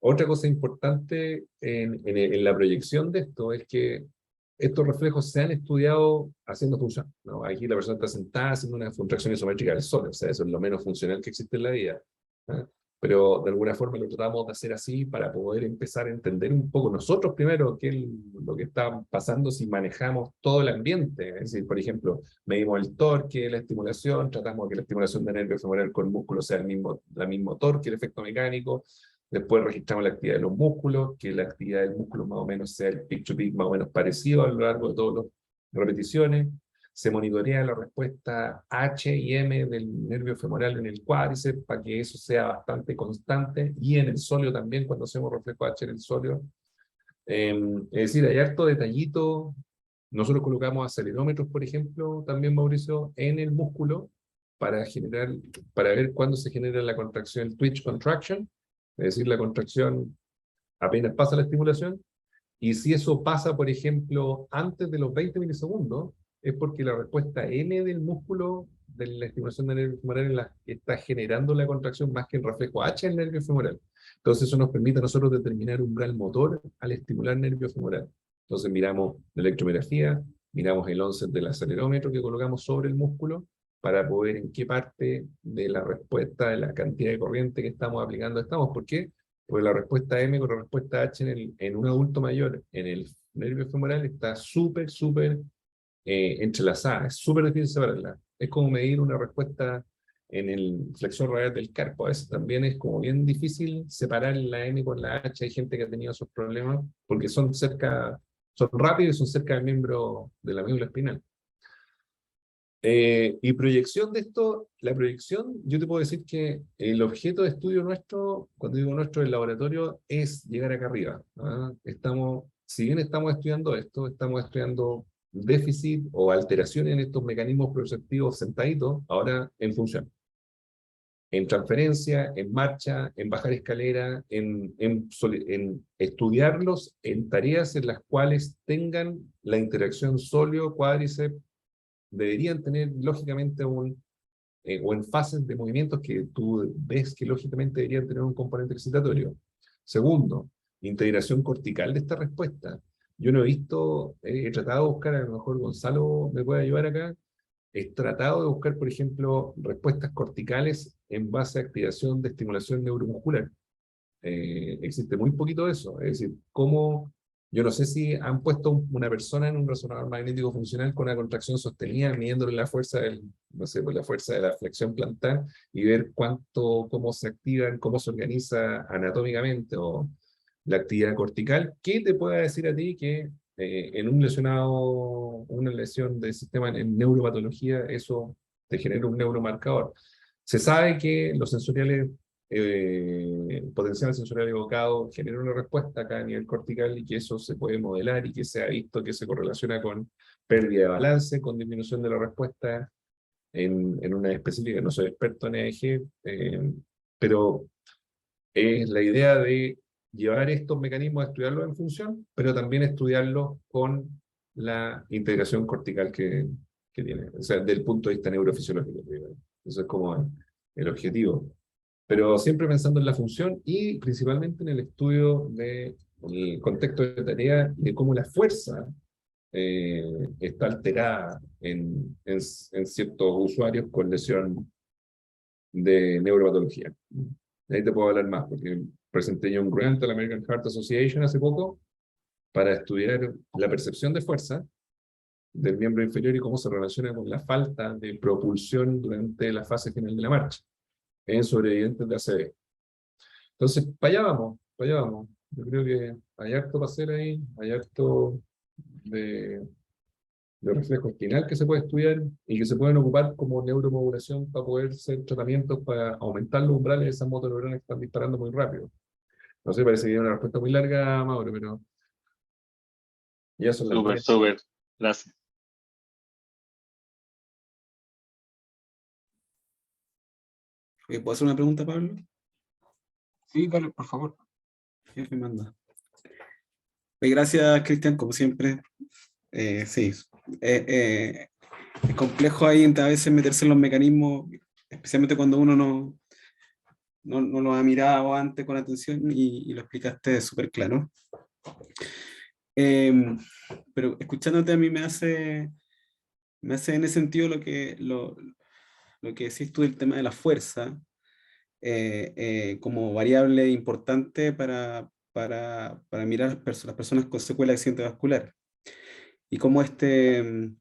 Otra cosa importante en la proyección de esto es que estos reflejos se han estudiado haciendo función, ¿no? Aquí la persona está sentada haciendo una contracción isométrica del sol, o sea, eso es lo menos funcional que existe en la vida, ¿eh? Pero de alguna forma lo tratamos de hacer así para poder empezar a entender un poco nosotros primero qué es lo que está pasando si manejamos todo el ambiente. Es decir, por ejemplo, medimos el torque, la estimulación, tratamos de que la estimulación de nervio femoral con músculo sea el mismo torque, el efecto mecánico. Después registramos la actividad de los músculos, que la actividad del músculo más o menos sea el peak-to-peak más o menos parecido a lo largo de todas las repeticiones. Se monitorea la respuesta H y M del nervio femoral en el cuádriceps para que eso sea bastante constante, y en el sóleo también cuando hacemos reflejo H en el sóleo. Es decir, hay harto detallito. Nosotros colocamos acelerómetros, por ejemplo, también, Mauricio, en el músculo para ver cuándo se genera la contracción, el twitch contraction, es decir, la contracción apenas pasa la estimulación, y si eso pasa, por ejemplo, antes de los 20 milisegundos, es porque la respuesta N del músculo de la estimulación del nervio femoral está generando la contracción más que el reflejo H del nervio femoral. Entonces eso nos permite a nosotros determinar umbral motor al estimular nervio femoral. Entonces miramos la electromiografía, miramos el onset del acelerómetro que colocamos sobre el músculo para poder en qué parte de la respuesta, de la cantidad de corriente que estamos aplicando estamos. ¿Por qué? Porque la respuesta M con la respuesta H en un adulto mayor en el nervio femoral está súper entrelazada, es súper difícil separarla. Es como medir una respuesta en el flexor radial del carpo. A veces también es como bien difícil separar la M con la H. Hay gente que ha tenido esos problemas porque son rápidos y son cerca del miembro de la médula espinal. Y proyección de esto, la proyección, yo te puedo decir que el objeto de estudio nuestro, cuando digo nuestro, el laboratorio, es llegar acá arriba, ¿no? Si bien estamos estudiando esto, estamos estudiando déficit o alteración en estos mecanismos proceptivos sentaditos, ahora en función. En transferencia, en marcha, en bajar escalera, en estudiarlos en tareas en las cuales tengan la interacción sóleo, cuádriceps, deberían tener lógicamente o en fases de movimientos que tú ves que lógicamente deberían tener un componente excitatorio. Segundo, integración cortical de esta respuesta. Yo no he visto, he tratado de buscar, a lo mejor Gonzalo me puede ayudar acá, he tratado de buscar, por ejemplo, respuestas corticales en base a activación de estimulación neuromuscular. Existe muy poquito de eso, es decir, yo no sé si han puesto una persona en un resonador magnético funcional con una contracción sostenida, midiéndole la fuerza no sé, pues la fuerza de la flexión plantar y ver cómo se activan, cómo se organiza anatómicamente o la actividad cortical. ¿Qué te puede decir a ti que en una lesión del sistema en neuropatología, eso te genera un neuromarcador? Se sabe que los sensoriales potencial sensorial evocado genera una respuesta acá a nivel cortical y que eso se puede modelar y que se ha visto que se correlaciona con pérdida de balance, con disminución de la respuesta en una específica, no soy experto en EEG, pero es la idea de llevar estos mecanismos a estudiarlos en función, pero también estudiarlos con la integración cortical que tiene, o sea, desde el punto de vista neurofisiológico. Eso es como el objetivo. Pero siempre pensando en la función y principalmente en el estudio del contexto de tarea, de cómo la fuerza está alterada en ciertos usuarios con lesión de neuropatología. Ahí te puedo hablar más, porque presenté yo un grant a la American Heart Association hace poco para estudiar la percepción de fuerza del miembro inferior y cómo se relaciona con la falta de propulsión durante la fase final de la marcha en sobrevivientes de ACV. Entonces, para allá vamos, para allá vamos. Yo creo que hay harto para hacer ahí, hay harto de reflejo espinal que se puede estudiar y que se pueden ocupar como neuromodulación para poder hacer tratamientos para aumentar los umbrales de esas motoneuronas que están disparando muy rápido. No sé, parece que es una respuesta muy larga, Mauro, pero ya son las 10. Súper, gracias. ¿Puedo hacer una pregunta, Pablo? Sí, dale, por favor. Jefe manda. Gracias, Cristian, como siempre. Sí, es complejo ahí a veces meterse en los mecanismos, especialmente cuando uno no lo ha mirado antes con atención y lo explicaste súper claro. Pero escuchándote a mí me hace en ese sentido lo que decís tú del tema de la fuerza como variable importante para mirar a las personas con secuela de accidente vascular. Y cómo este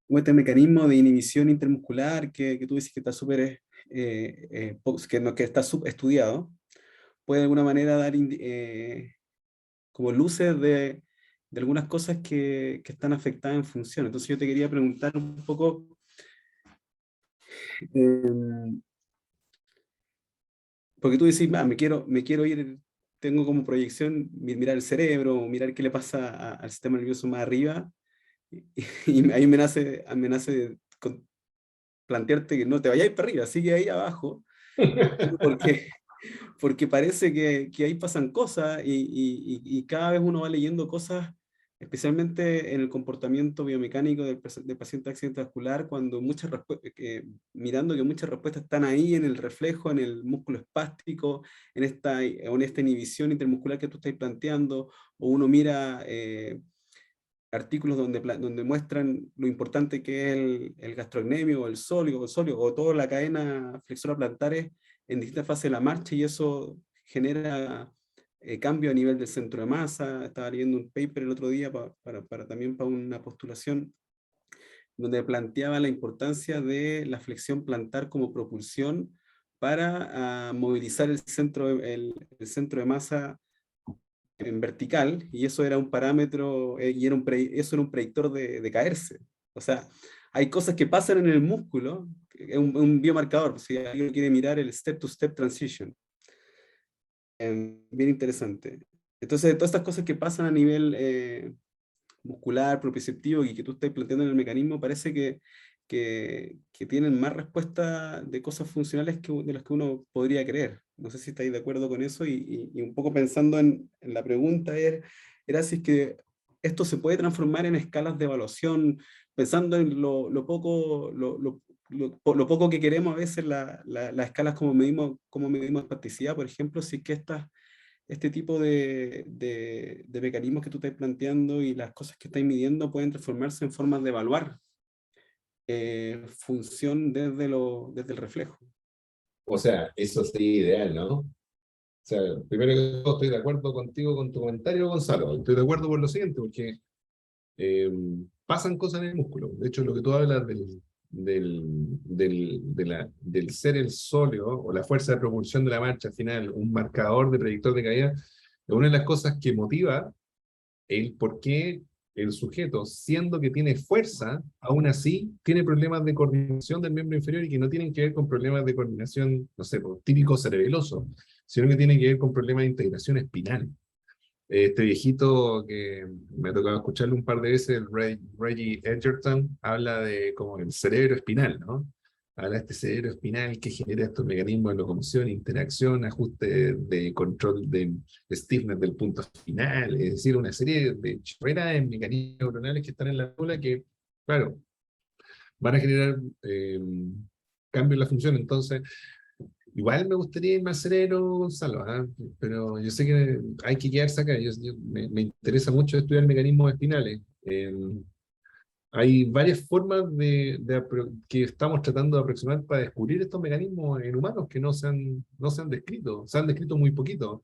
mecanismo de inhibición intermuscular que tú dices que está súper que está subestudiado, puede de alguna manera dar como luces de algunas cosas que están afectadas en función. Entonces yo te quería preguntar un poco porque tú decís, me quiero ir, tengo como proyección mirar el cerebro, mirar qué le pasa al sistema nervioso más arriba, y ahí me nace plantearte que no te vayáis para arriba, sigue ahí abajo, porque parece que ahí pasan cosas y cada vez uno va leyendo cosas, especialmente en el comportamiento biomecánico del paciente de accidente vascular, cuando mirando que muchas respuestas están ahí en el reflejo, en el músculo espástico, en esta inhibición intermuscular que tú estás planteando, o uno mira artículos donde muestran lo importante que es el gastrocnemio, o el sóleo, o toda la cadena flexora plantares en distintas fases de la marcha, y eso genera cambio a nivel del centro de masa. Estaba leyendo un paper el otro día también para una postulación, donde planteaba la importancia de la flexión plantar como propulsión para movilizar el centro de masa en vertical, y eso era un parámetro, y eso era un predictor de caerse. O sea, hay cosas que pasan en el músculo, es un biomarcador, si alguien quiere mirar el step-to-step transition. Bien interesante. Entonces, todas estas cosas que pasan a nivel muscular, propioceptivo, y que tú estás planteando en el mecanismo, parece que tienen más respuesta de cosas funcionales de las que uno podría creer. No sé si estáis de acuerdo con eso, y un poco pensando en la pregunta era si es que esto se puede transformar en escalas de evaluación, pensando en lo poco que queremos a veces las escalas como medimos espasticidad, por ejemplo, si es que este tipo de mecanismos que tú estás planteando y las cosas que estás midiendo pueden transformarse en formas de evaluar función desde el reflejo. O sea, eso sería ideal, ¿no? O sea, primero que todo estoy de acuerdo contigo con tu comentario, Gonzalo. Estoy de acuerdo por lo siguiente, porque pasan cosas en el músculo. De hecho, lo que tú hablas del ser el sóleo o la fuerza de propulsión de la marcha, al final, un marcador de predictor de caída, es una de las cosas que motiva el por qué el sujeto, siendo que tiene fuerza, aún así tiene problemas de coordinación del miembro inferior, y que no tienen que ver con problemas de coordinación, no sé, típico cerebeloso, sino que tienen que ver con problemas de integración espinal. Este viejito que me ha tocado escucharlo un par de veces, el Reggie Edgerton, habla de como el cerebro espinal, ¿no? Habla de este cerebro espinal que genera estos mecanismos de locomoción, interacción, ajuste de control de stiffness del punto final, es decir, una serie de chorreras de mecanismos neuronales que están en la médula que, claro, van a generar cambios en la función. Entonces, igual me gustaría ir más sereno, Gonzalo, ¿ah? Pero yo sé que hay que quedarse acá. Me interesa mucho estudiar mecanismos espinales. Hay varias formas que estamos tratando de aproximar para descubrir estos mecanismos en humanos que no se han descrito, se han descrito muy poquito.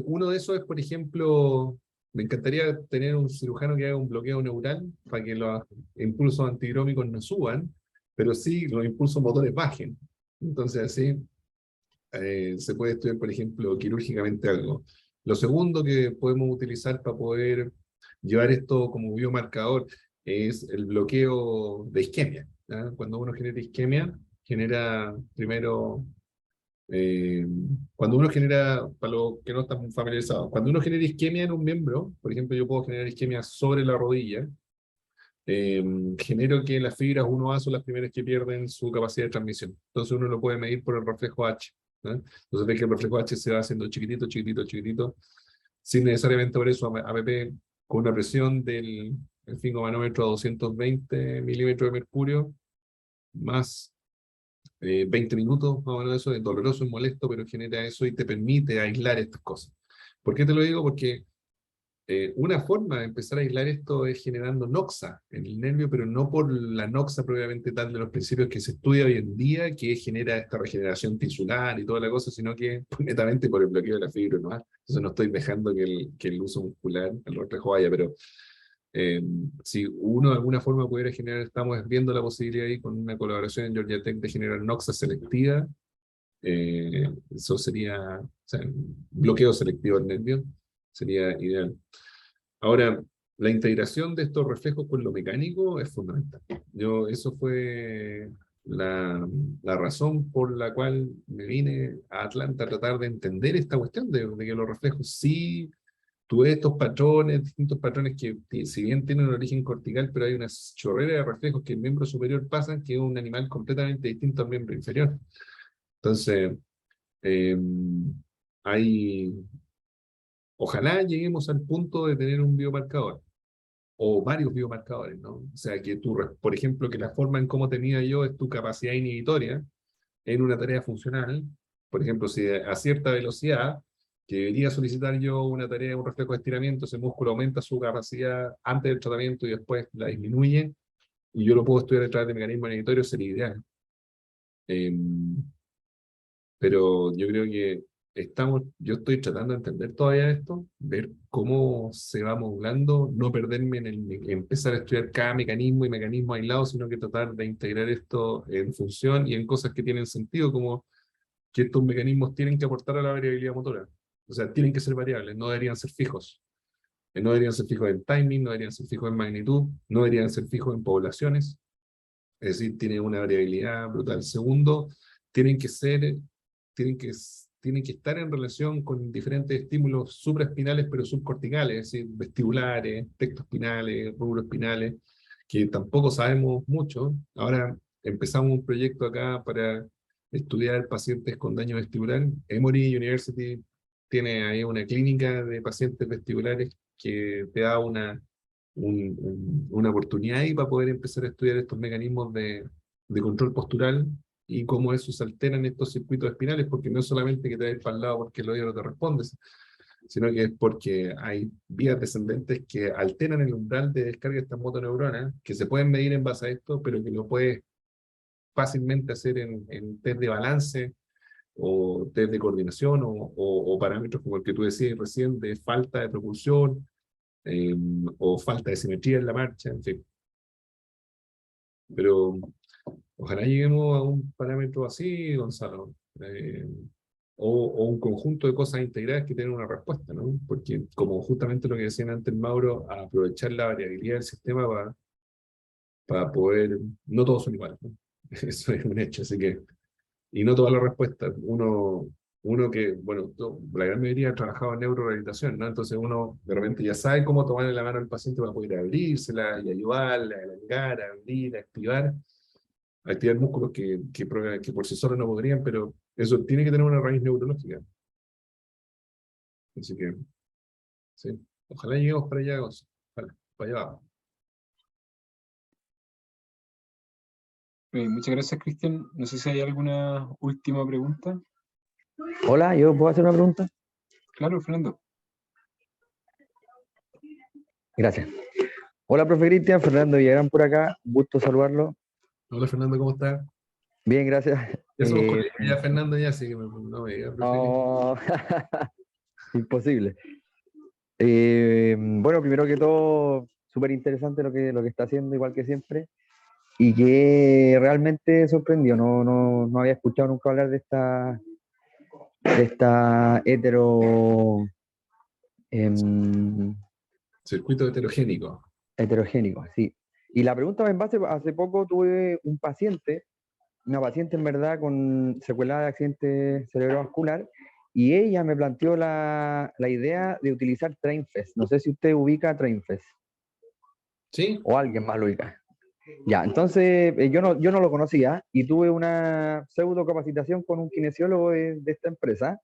Uno de esos es, por ejemplo, me encantaría tener un cirujano que haga un bloqueo neural para que los impulsos antidrómicos no suban, pero sí los impulsos motores bajen. Entonces, así se puede estudiar, por ejemplo, quirúrgicamente algo. Lo segundo que podemos utilizar para poder llevar esto como biomarcador es el bloqueo de isquemia, ¿ya? Cuando uno genera isquemia, genera primero, eh, cuando uno genera, para los que no están familiarizados, cuando uno genera isquemia en un miembro, por ejemplo, yo puedo generar isquemia sobre la rodilla, genero que las fibras 1A son las primeras que pierden su capacidad de transmisión. Entonces uno lo puede medir por el reflejo H, ¿no? Entonces ve que el reflejo H se va haciendo chiquitito, chiquitito, chiquitito, sin necesariamente por eso APP con una presión del esfingomanómetro a 220 milímetros de mercurio, más 20 minutos, más o menos eso, es doloroso, es molesto, pero genera eso y te permite aislar estas cosas. ¿Por qué te lo digo? Porque una forma de empezar a aislar esto es generando noxa en el nervio, pero no por la noxa propiamente tal de los principios que se estudia hoy en día, que genera esta regeneración tisular y toda la cosa, sino que netamente por el bloqueo de la fibra, ¿no? Entonces no estoy dejando que el uso muscular, el reflejo vaya, pero si uno de alguna forma pudiera generar, estamos viendo la posibilidad ahí con una colaboración en Georgia Tech de generar noxa selectiva, eso sería, o sea, bloqueo selectivo del nervio, sería ideal. Ahora, la integración de estos reflejos con lo mecánico es fundamental. Eso fue la razón por la cual me vine a Atlanta a tratar de entender esta cuestión de que los reflejos sí, tú ves estos patrones, distintos patrones que si bien tienen un origen cortical, pero hay una chorrera de reflejos que el miembro superior pasa, que es un animal completamente distinto al miembro inferior. Entonces, hay ojalá lleguemos al punto de tener un biomarcador o varios biomarcadores, ¿no? O sea, que tú, por ejemplo, que la forma en cómo tenía yo es tu capacidad inhibitoria en una tarea funcional. Por ejemplo, si a cierta velocidad, que debería solicitar yo una tarea, un reflejo de estiramiento, ese músculo aumenta su capacidad antes del tratamiento y después la disminuye, y yo lo puedo estudiar a través de mecanismos inhibitorios, sería ideal. Pero yo creo que yo estoy tratando de entender todavía esto, ver cómo se va modulando, no perderme en empezar a estudiar cada mecanismo y mecanismo aislado, sino que tratar de integrar esto en función y en cosas que tienen sentido, como que estos mecanismos tienen que aportar a la variabilidad motora. O sea, tienen que ser variables, no deberían ser fijos. No deberían ser fijos en timing, no deberían ser fijos en magnitud, no deberían ser fijos en poblaciones. Es decir, tienen una variabilidad brutal. Segundo, tienen que ser tienen que estar en relación con diferentes estímulos supraespinales, pero subcorticales, es decir, vestibulares, tectoespinales, rubroespinales, que tampoco sabemos mucho. Ahora empezamos un proyecto acá para estudiar pacientes con daño vestibular. Emory University tiene ahí una clínica de pacientes vestibulares que te da una oportunidad ahí para poder empezar a estudiar estos mecanismos de control postural y cómo esos alteran estos circuitos espinales, porque no es solamente que te vayas para el lado porque el oído no te responde, sino que es porque hay vías descendentes que alteran el umbral de descarga de estas motoneuronas, que se pueden medir en base a esto, pero que lo puedes fácilmente hacer en test de balance, o test de coordinación, o parámetros como el que tú decías recién, de falta de propulsión, o falta de simetría en la marcha, en fin. Pero ojalá lleguemos a un parámetro así, Gonzalo, o un conjunto de cosas integradas que tienen una respuesta, ¿no? Porque como justamente lo que decían antes Mauro, a aprovechar la variabilidad del sistema para poder, no todos son iguales, ¿no? Eso es un hecho, así que, y no todas las respuestas, uno uno que, bueno, la gran mayoría ha trabajado en neurorehabilitación, ¿no? Entonces uno de repente ya sabe cómo tomarle la mano al paciente para poder abrírsela y ayudarle a alargar, a abrir, a activar músculos que por sí solos no podrían, pero eso tiene que tener una raíz neurológica. Así que, sí, ojalá lleguemos para allá, Gonzalo. Ojalá, para allá vamos. Muchas gracias, Cristian. No sé si hay alguna última pregunta. Hola, ¿yo puedo hacer una pregunta? Claro, Fernando. Gracias. Hola, profe Cristian, Fernando Villagrán por acá, gusto saludarlo. Hola, Fernando, ¿cómo estás? Bien, gracias. Ya somos colegas, ya Fernando, ya, así que no me digas, profe. No, imposible. Bueno, primero que todo, súper interesante lo que está haciendo, igual que siempre, y que realmente sorprendió. No había escuchado nunca hablar de esta Circuito heterogénico. heterogénico, sí. Y la pregunta va en base, hace poco tuve una paciente en verdad con secuela de accidente cerebrovascular, y ella me planteó la idea de utilizar TrainFest. No sé si usted ubica TrainFest ¿Sí? o alguien más lo ubica. Ya, entonces yo no lo conocía y tuve una pseudo capacitación con un kinesiólogo de esta empresa,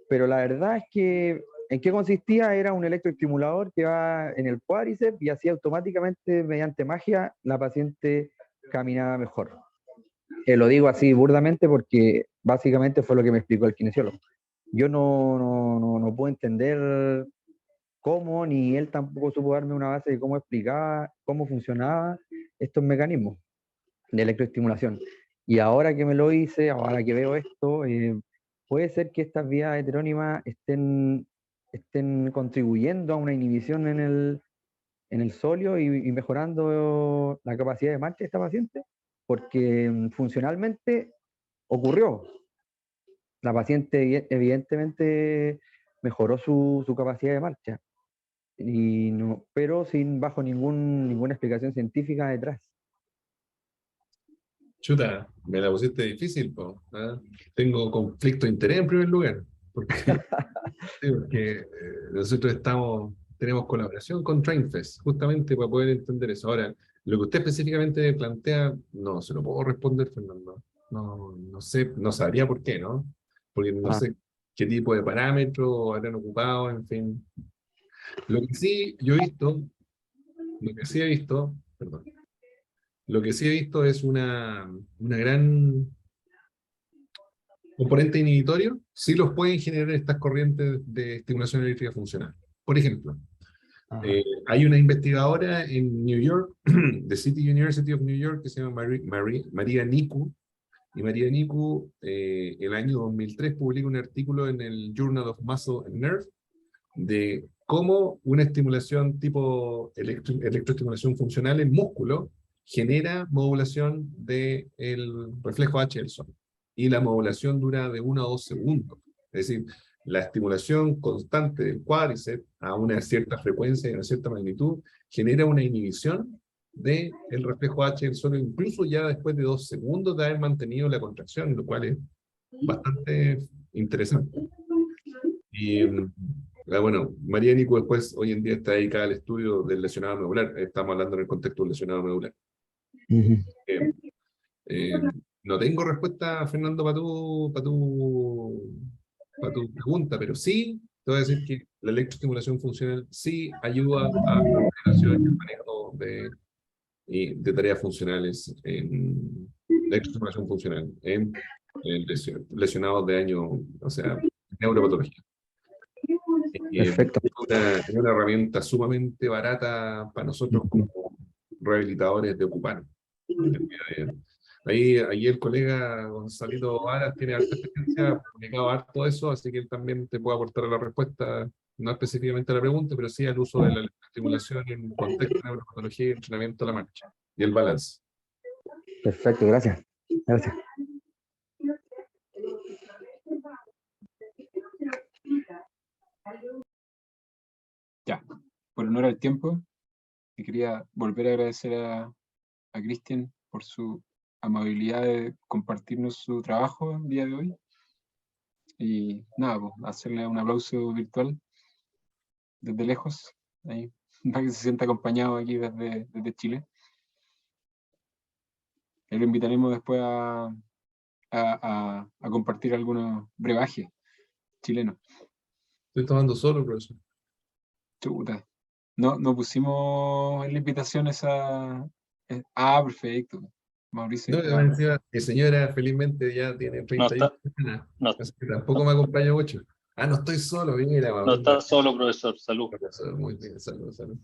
pero la verdad es que en qué consistía era un electroestimulador que va en el cuádriceps y así automáticamente, mediante magia, la paciente caminaba mejor. Lo digo así burdamente porque básicamente fue lo que me explicó el kinesiólogo. Yo no puedo entender cómo, ni él tampoco supo darme una base de cómo explicaba, cómo funcionaba estos mecanismos de electroestimulación. Y ahora que me lo hice, ahora que veo esto, puede ser que estas vías heterónimas estén contribuyendo a una inhibición en el solio y mejorando la capacidad de marcha de esta paciente, porque funcionalmente ocurrió. La paciente evidentemente mejoró su capacidad de marcha, pero sin bajo ninguna explicación científica detrás. Chuta, me la pusiste difícil, po, ¿ah? Tengo conflicto de interés en primer lugar, porque, sí, porque nosotros tenemos colaboración con TrainFest, justamente para poder entender eso. Ahora, lo que usted específicamente plantea, no se lo puedo responder, Fernando. No sé, no sabría por qué, ¿no? Porque no Ah, sé qué tipo de parámetros habrán ocupado, en fin. Lo que sí yo he visto, lo que sí he visto, perdón, lo que sí he visto es una gran componente inhibitorio, sí los pueden generar estas corrientes de estimulación eléctrica funcional. Por ejemplo, hay una investigadora en New York, de City University of New York, que se llama María Niku, y María Niku el año 2003 publica un artículo en el Journal of Muscle and Nerve de cómo una estimulación tipo electroestimulación funcional en músculo genera modulación del reflejo H del sol. Y la modulación dura de 1 a 2 segundos. Es decir, la estimulación constante del cuádriceps a una cierta frecuencia y a una cierta magnitud genera una inhibición del reflejo H del sol, incluso ya después de 2 segundos de haber mantenido la contracción, lo cual es bastante interesante. Y bueno, María Nico después hoy en día está dedicada al estudio del lesionado medular. Estamos hablando en el contexto del lesionado medular. Eh, eh, no tengo respuesta, Fernando, para tu pregunta, pero sí te voy a decir que la electroestimulación funcional sí ayuda a la operación y el manejo de tareas funcionales en la electroestimulación funcional en lesionados de año, o sea, neuropatología. perfecto. Es una herramienta sumamente barata para nosotros como rehabilitadores de ocupar. Ahí el colega Gonzalito Varas tiene alta experiencia, ha publicado harto eso, así que él también te puede aportar la respuesta, no específicamente a la pregunta, pero sí al uso de la estimulación en contexto de neuropatología y entrenamiento a la marcha y el balance. Perfecto, gracias. Gracias. Ya, por honor al tiempo, y quería volver a agradecer a Cristian por su amabilidad de compartirnos su trabajo el día de hoy. Y nada, pues, hacerle un aplauso virtual desde lejos, ahí, para que se sienta acompañado aquí desde Chile. Y lo invitaremos después a compartir algunos brebajes chilenos. Estoy tomando solo, profesor. Chuta. No pusimos en la invitación esa... perfecto. Mauricio. No, yo me decía, mi señora felizmente ya tiene No 31 está, semanas, no, así que tampoco me acompaña mucho. Ah, no estoy solo, mira, no vamos. está solo, profesor. Salud. Muy bien, salud, salud.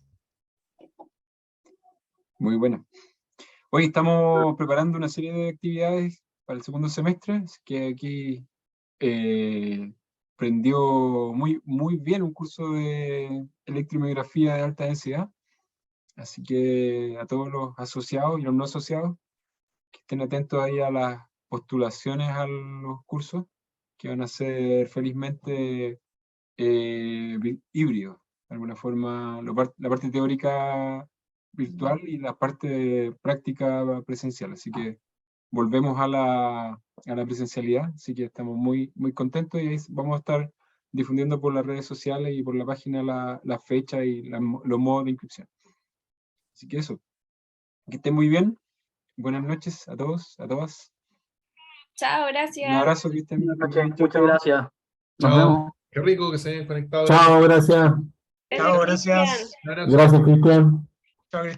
Muy bueno. Hoy estamos preparando una serie de actividades para el segundo semestre, así que aquí prendió muy bien un curso de electromiografía de alta densidad, así que a todos los asociados y los no asociados, que estén atentos ahí a las postulaciones a los cursos, que van a ser felizmente híbridos, de alguna forma, la parte teórica virtual y la parte práctica presencial, así que volvemos a la presencialidad, así que estamos muy contentos y ahí vamos a estar difundiendo por las redes sociales y por la página la fecha y los modos de inscripción. Así que eso, que estén muy bien, buenas noches a todos, a todas. Chao, Un gracias. abrazo, Cristian. Buenas Que estés noches, bien, chao, muchas chao. gracias. Nos Chao. vemos. Qué rico que se hayan conectado. Chao, gracias. Chao, gracias. Cristian. Un abrazo. Gracias, Cristian. Chao, Cristian.